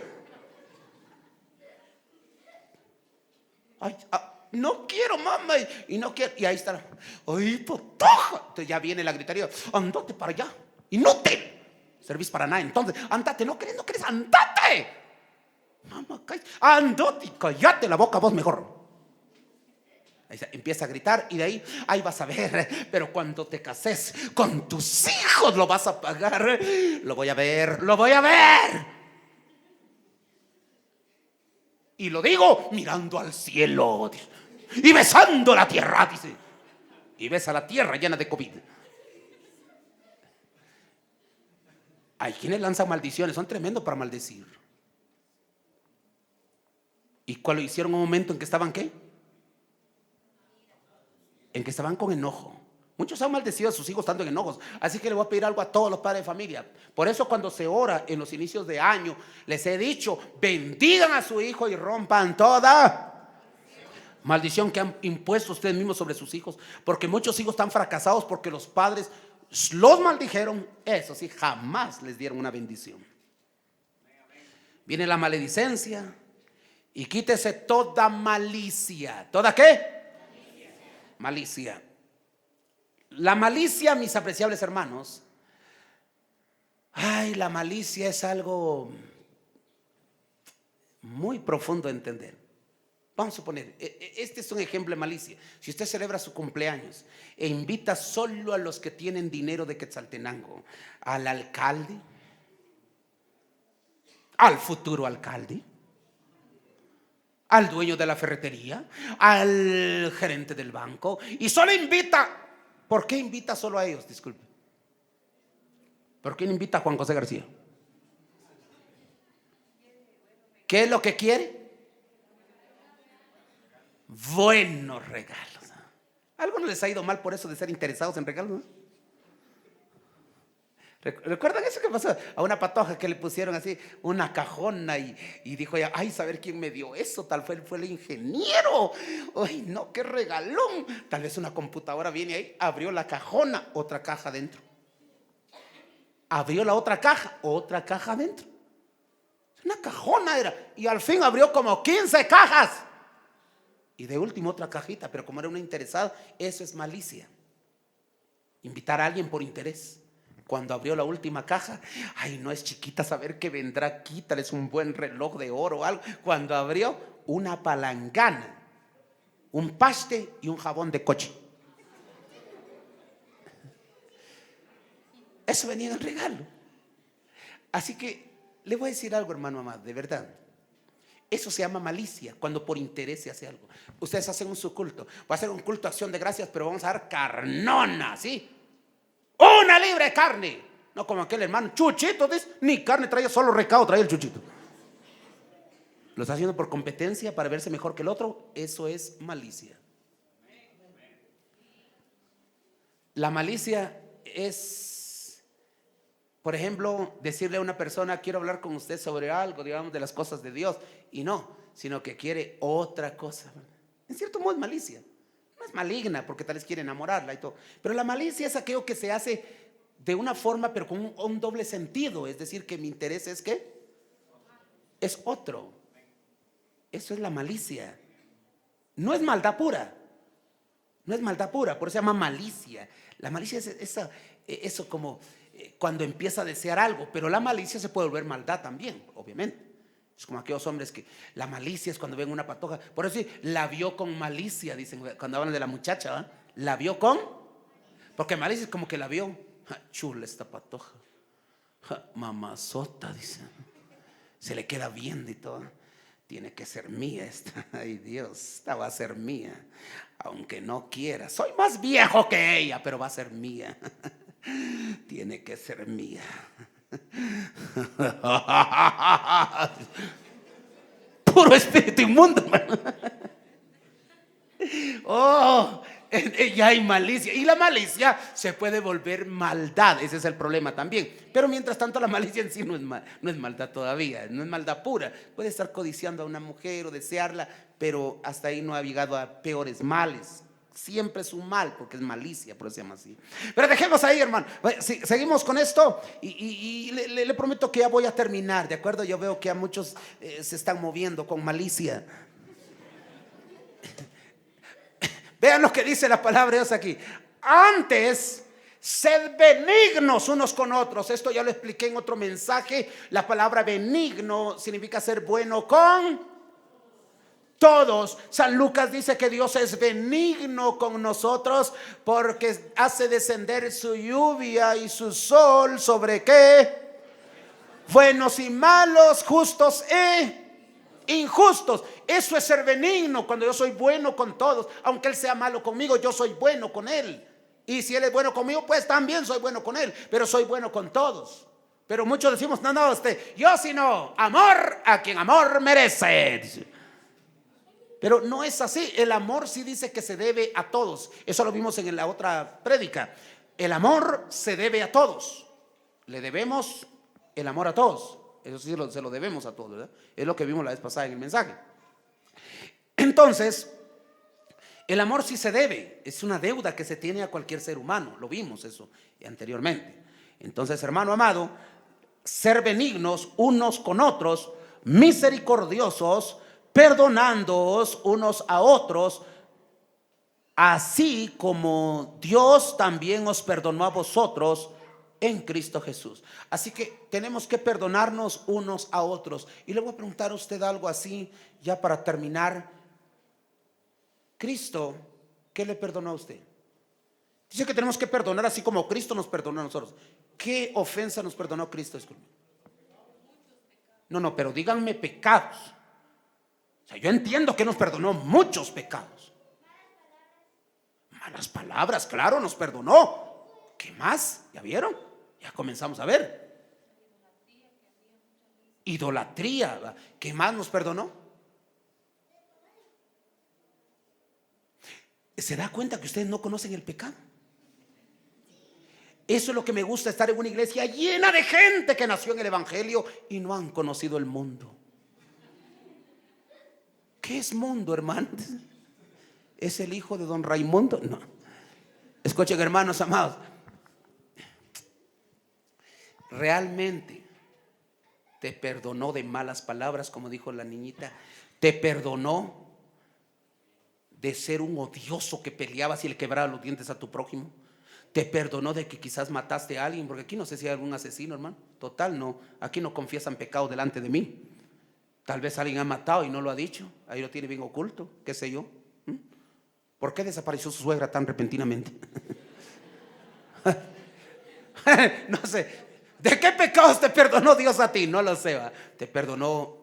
Ay, no quiero, mamá. Y no quiero. Y ahí está. Ay, patoja. Entonces ya viene la gritería. Andate para allá. Inútil. Servís para nada. Entonces, andate. No querés, andate. Mamá, andate, cállate la boca vos mejor. Ahí empieza a gritar y de ahí vas a ver. Pero cuando te cases con tus hijos lo vas a pagar. Lo voy a ver. Y lo digo mirando al cielo y besando la tierra, dice. Y besa la tierra llena de COVID. Hay quienes lanzan maldiciones, son tremendos para maldecir. ¿Y cuál lo hicieron en un momento en que estaban qué? En que estaban con enojo. Muchos han maldecido a sus hijos estando en enojos. Así que le voy a pedir algo a todos los padres de familia. Por eso cuando se ora en los inicios de año, les he dicho, bendigan a su hijo y rompan toda maldición que han impuesto ustedes mismos sobre sus hijos. Porque muchos hijos están fracasados porque los padres los maldijeron. Eso sí, jamás les dieron una bendición. Viene la maledicencia. Y quítese toda malicia. ¿Toda qué? Malicia. La malicia, mis apreciables hermanos, Ay, la malicia es algo muy profundo de entender. Vamos a suponer, este es un ejemplo de malicia. Si usted celebra su cumpleaños e invita solo a los que tienen dinero de Quetzaltenango, al alcalde, al futuro alcalde, al dueño de la ferretería, al gerente del banco, y solo invita. ¿Por qué invita solo a ellos? Disculpe. ¿Por qué no invita a Juan José García? ¿Qué es lo que quiere? Buenos regalos. ¿A algunos les ha ido mal por eso de ser interesados en regalos? ¿Recuerdan eso que pasó? A una patoja que le pusieron así una cajona y dijo ella, ay, saber quién me dio eso, tal fue el ingeniero. Ay, no, qué regalón. Tal vez una computadora viene ahí, abrió la cajona, otra caja dentro. Abrió la otra caja dentro. Una cajona era. Y al fin abrió como 15 cajas. Y de último otra cajita, pero como era una interesada, eso es malicia. Invitar a alguien por interés. Cuando abrió la última caja, ay, no es chiquita, saber qué vendrá aquí, tal es un buen reloj de oro o algo. Cuando abrió una palangana, un paste y un jabón de coche. Eso venía en el regalo. Así que le voy a decir algo, hermano amado, de verdad. Eso se llama malicia, cuando por interés se hace algo. Ustedes hacen un subculto, va a ser un culto de acción de gracias, pero vamos a dar carnona, ¿sí? 1 libra de carne. No como aquel hermano Chuchito, ¿ves? Ni carne traía, solo recado traía el Chuchito. Lo está haciendo por competencia para verse mejor que el otro. Eso es malicia. La malicia es, por ejemplo, decirle a una persona, quiero hablar con usted sobre algo, digamos, de las cosas de Dios, y no, sino que quiere otra cosa. En cierto modo es malicia. No es maligna porque tal vez quiere enamorarla y todo, pero la malicia es aquello que se hace de una forma pero con un doble sentido. Es decir, que mi interés es ¿qué? Es otro. Eso es la malicia. No es maldad pura. No es maldad pura, por eso se llama malicia. La malicia es eso como cuando empieza a desear algo, pero la malicia se puede volver maldad también, obviamente. Es como aquellos hombres que la malicia es cuando ven una patoja. Por eso sí, la vio con malicia, dicen cuando hablan de la muchacha, ¿eh? La vio con, porque malicia es como que la vio. Chula esta patoja, mamazota, dicen. Se le queda viendo y todo. Tiene que ser mía esta. Ay Dios, esta va a ser mía, aunque no quiera. Soy más viejo que ella, pero va a ser mía. Tiene que ser mía. Puro espíritu inmundo, hermano. Oh, ya hay malicia. Y la malicia se puede volver maldad. Ese es el problema también. Pero mientras tanto la malicia en sí no es maldad todavía. No es maldad pura. Puede estar codiciando a una mujer o desearla, pero hasta ahí no ha llegado a peores males. Siempre es un mal porque es malicia, por eso se llama así. Pero dejemos ahí, hermano. Seguimos con esto y le prometo que ya voy a terminar, ¿de acuerdo? Yo veo que a muchos se están moviendo con malicia. Vean lo que dice la palabra de Dios aquí. Antes, sed benignos unos con otros. Esto ya lo expliqué en otro mensaje. La palabra benigno significa ser bueno con todos. San Lucas dice que Dios es benigno con nosotros porque hace descender su lluvia y su sol sobre ¿qué? Buenos y malos, justos e injustos. Eso es ser benigno, cuando yo soy bueno con todos. Aunque Él sea malo conmigo, yo soy bueno con Él. Y si Él es bueno conmigo, pues también soy bueno con Él. Pero soy bueno con todos. Pero muchos decimos, no, yo sino amor a quien amor merece. Pero no es así. El amor sí dice que se debe a todos. Eso lo vimos en la otra prédica. El amor se debe a todos. Le debemos el amor a todos. Eso sí se lo debemos a todos, ¿verdad? Es lo que vimos la vez pasada en el mensaje. Entonces, el amor sí se debe. Es una deuda que se tiene a cualquier ser humano. Lo vimos eso anteriormente. Entonces, hermano amado, ser benignos unos con otros, misericordiosos, perdonándoos unos a otros, así como Dios también os perdonó a vosotros en Cristo Jesús. Así que tenemos que perdonarnos unos a otros. Y le voy a preguntar a usted algo así, ya para terminar. Cristo, ¿qué le perdonó a usted? Dice que tenemos que perdonar así como Cristo nos perdonó a nosotros. ¿Qué ofensa nos perdonó Cristo? No, pero díganme pecados. O sea, yo entiendo que nos perdonó muchos pecados. Malas palabras, claro, nos perdonó. ¿Qué más? ¿Ya vieron? Ya comenzamos a ver. Idolatría. ¿Qué más nos perdonó? ¿Se da cuenta que ustedes no conocen el pecado? Eso es lo que me gusta, estar en una iglesia llena de gente que nació en el evangelio y no han conocido el mundo. ¿Qué es mundo, hermanos? ¿Es el hijo de don Raimundo? No. Escuchen, hermanos amados, realmente te perdonó de malas palabras, como dijo la niñita. Te perdonó de ser un odioso que peleabas y le quebraba los dientes a tu prójimo. Te perdonó de que quizás mataste a alguien, porque aquí no sé si hay algún asesino, hermano. Total, no, aquí no confiesan pecado delante de mí. Tal vez alguien ha matado y no lo ha dicho, ahí lo tiene bien oculto, qué sé yo. ¿Por qué desapareció su suegra tan repentinamente? No sé. ¿De qué pecados te perdonó Dios a ti? No lo sé, ¿va? Te perdonó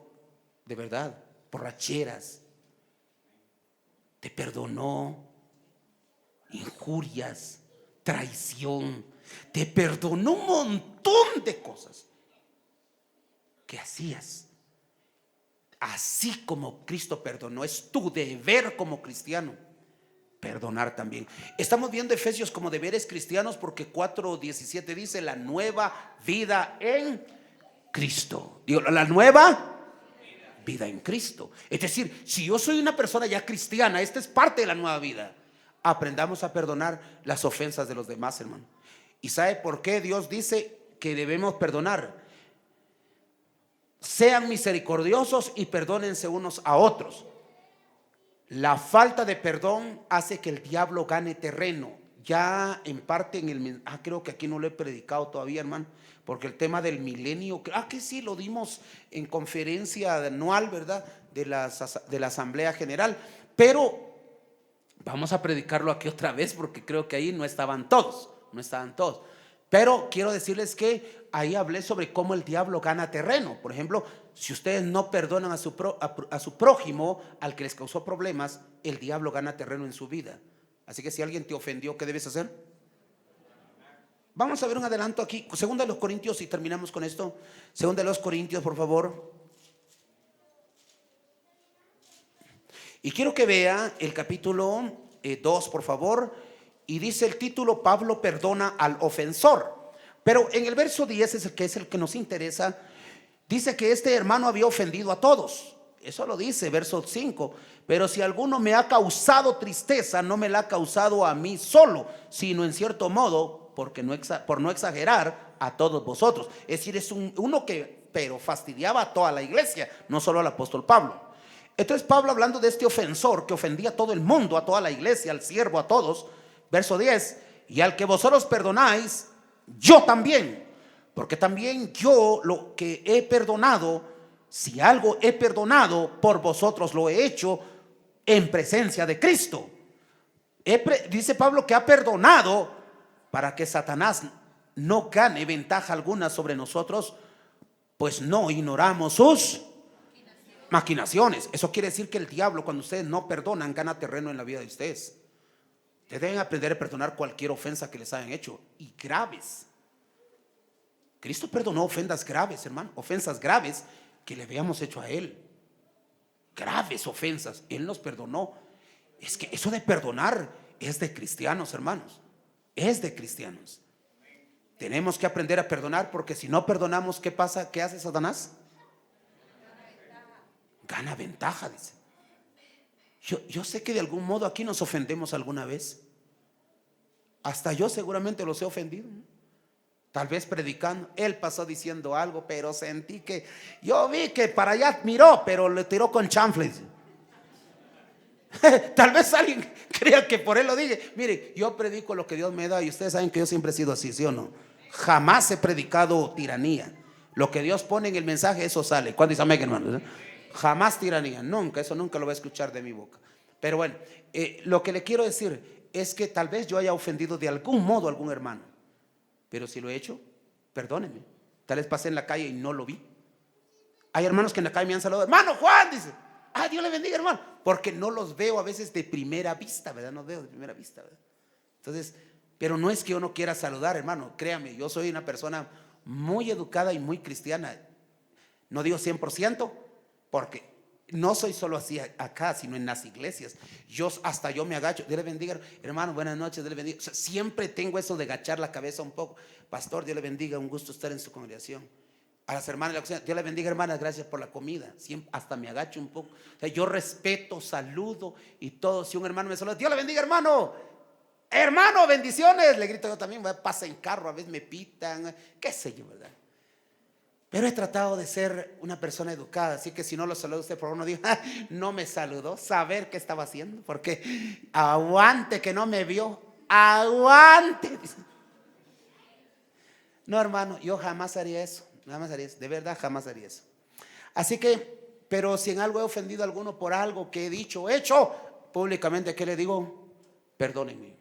de verdad, borracheras. Te perdonó injurias, traición. Te perdonó un montón de cosas que hacías. Así como Cristo perdonó, es tu deber como cristiano perdonar también. Estamos viendo Efesios como deberes cristianos porque 4:17 dice la nueva vida en Cristo. Digo, la nueva vida en Cristo. Es decir, si yo soy una persona ya cristiana, esta es parte de la nueva vida. Aprendamos a perdonar las ofensas de los demás, hermano. ¿Y sabe por qué Dios dice que debemos perdonar? Sean misericordiosos y perdónense unos a otros. La falta de perdón hace que el diablo gane terreno. Ya en parte creo que aquí no lo he predicado todavía, hermano, porque el tema del milenio, que sí lo dimos en conferencia anual, ¿verdad? De la Asamblea General, pero vamos a predicarlo aquí otra vez porque creo que ahí no estaban todos. Pero quiero decirles que ahí hablé sobre cómo el diablo gana terreno. Por ejemplo, si ustedes no perdonan a su prójimo, al que les causó problemas, el diablo gana terreno en su vida. Así que si alguien te ofendió, ¿qué debes hacer? Vamos a ver un adelanto aquí. Segunda de los Corintios, y terminamos con esto. Segunda de los Corintios, por favor. Y quiero que vea el capítulo 2, por favor. Y dice el título: Pablo perdona al ofensor. Pero en el verso 10 es el que nos interesa. Dice que este hermano había ofendido a todos. Eso lo dice, verso 5. Pero si alguno me ha causado tristeza, no me la ha causado a mí solo, sino en cierto modo, por no exagerar, a todos vosotros. Es decir, es uno que pero fastidiaba a toda la iglesia, no solo al apóstol Pablo. Entonces Pablo, hablando de este ofensor que ofendía a todo el mundo, a toda la iglesia, al siervo, a todos, verso 10: y al que vosotros perdonáis, yo también, porque también yo lo que he perdonado, si algo he perdonado, por vosotros lo he hecho en presencia de Cristo. Dice Pablo que ha perdonado para que Satanás no gane ventaja alguna sobre nosotros, pues no ignoramos sus maquinaciones. Eso quiere decir que el diablo, cuando ustedes no perdonan, gana terreno en la vida de ustedes. Ustedes deben aprender a perdonar cualquier ofensa que les hayan hecho, y graves. Cristo perdonó ofensas graves, hermano, ofensas graves que le habíamos hecho a Él. Graves ofensas, Él nos perdonó. Es que eso de perdonar es de cristianos, hermanos. Es de cristianos. Tenemos que aprender a perdonar, porque si no perdonamos, ¿qué pasa? ¿Qué hace Satanás? Gana ventaja, dice. Yo sé que de algún modo aquí nos ofendemos alguna vez. Hasta yo seguramente los he ofendido, ¿no? Tal vez predicando, él pasó diciendo algo, pero sentí que, yo vi que para allá miró, pero le tiró con chanfles. Tal vez alguien crea que por él lo dije. Mire, yo predico lo que Dios me da, y ustedes saben que yo siempre he sido así, ¿sí o no? Jamás he predicado tiranía. Lo que Dios pone en el mensaje, eso sale. ¿Cuándo dice amén, hermanos? Jamás tiranía, nunca, eso nunca lo va a escuchar de mi boca. Pero bueno, lo que le quiero decir es que tal vez yo haya ofendido de algún modo a algún hermano, pero si lo he hecho, perdónenme. Tal vez pasé en la calle y no lo vi. Hay hermanos que en la calle me han saludado, hermano Juan, dice, ah, Dios le bendiga, hermano, porque no los veo a veces de primera vista, ¿verdad? No veo de primera vista, ¿verdad? Entonces, pero no es que yo no quiera saludar, hermano, créame, yo soy una persona muy educada y muy cristiana. No digo 100%, porque no soy solo así acá, sino en las iglesias. Hasta yo me agacho. Dios le bendiga, hermano, buenas noches, Dios le bendiga. O sea, siempre tengo eso de agachar la cabeza un poco. Pastor, Dios le bendiga, un gusto estar en su congregación. A las hermanas de la cocina, Dios le bendiga, hermanas, gracias por la comida. Siempre, hasta me agacho un poco. O sea, yo respeto, saludo y todo. Si un hermano me saluda, Dios le bendiga, hermano. Hermano, bendiciones. Le grito yo también, pasa en carro, a veces me pitan, qué sé yo, ¿verdad? Pero he tratado de ser una persona educada, así que si no lo saludo usted, por favor no diga, no me saludó, saber qué estaba haciendo, porque aguante que no me vio, aguante. No, hermano, yo jamás haría eso, de verdad jamás haría eso. Así que, pero si en algo he ofendido a alguno por algo que he dicho o hecho, públicamente, ¿qué le digo? Perdónenme.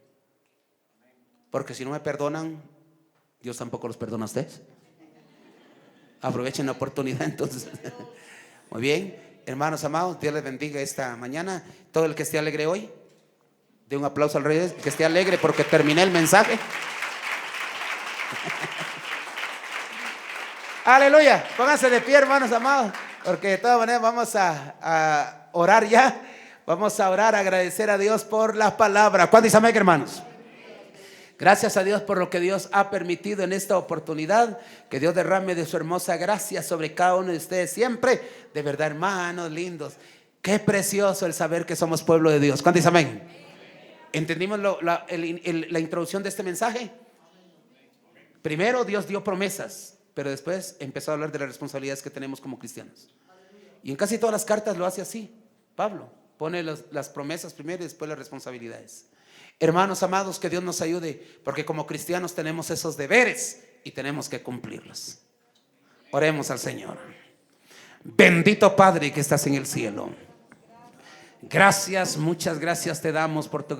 Porque si no me perdonan, Dios tampoco los perdona a ustedes. Aprovechen la oportunidad entonces. Muy bien, hermanos amados, Dios les bendiga esta mañana. Todo el que esté alegre hoy, dé un aplauso al Rey, que esté alegre porque terminé el mensaje. Aleluya, pónganse de pie, hermanos amados, porque de todas maneras vamos a orar ya. Vamos a orar, agradecer a Dios por la palabra. ¿Cuándo dice amén, hermanos? Gracias a Dios por lo que Dios ha permitido en esta oportunidad. Que Dios derrame de su hermosa gracia sobre cada uno de ustedes siempre. De verdad, hermanos lindos, qué precioso el saber que somos pueblo de Dios. ¿Cuántos dicen amén? ¿Entendimos la introducción de este mensaje? Primero Dios dio promesas, pero después empezó a hablar de las responsabilidades que tenemos como cristianos. Y en casi todas las cartas lo hace así. Pablo pone las promesas primero y después las responsabilidades. Hermanos amados, que Dios nos ayude, porque como cristianos tenemos esos deberes y tenemos que cumplirlos. Oremos al Señor. Bendito Padre que estás en el cielo, gracias, muchas gracias te damos por tu gran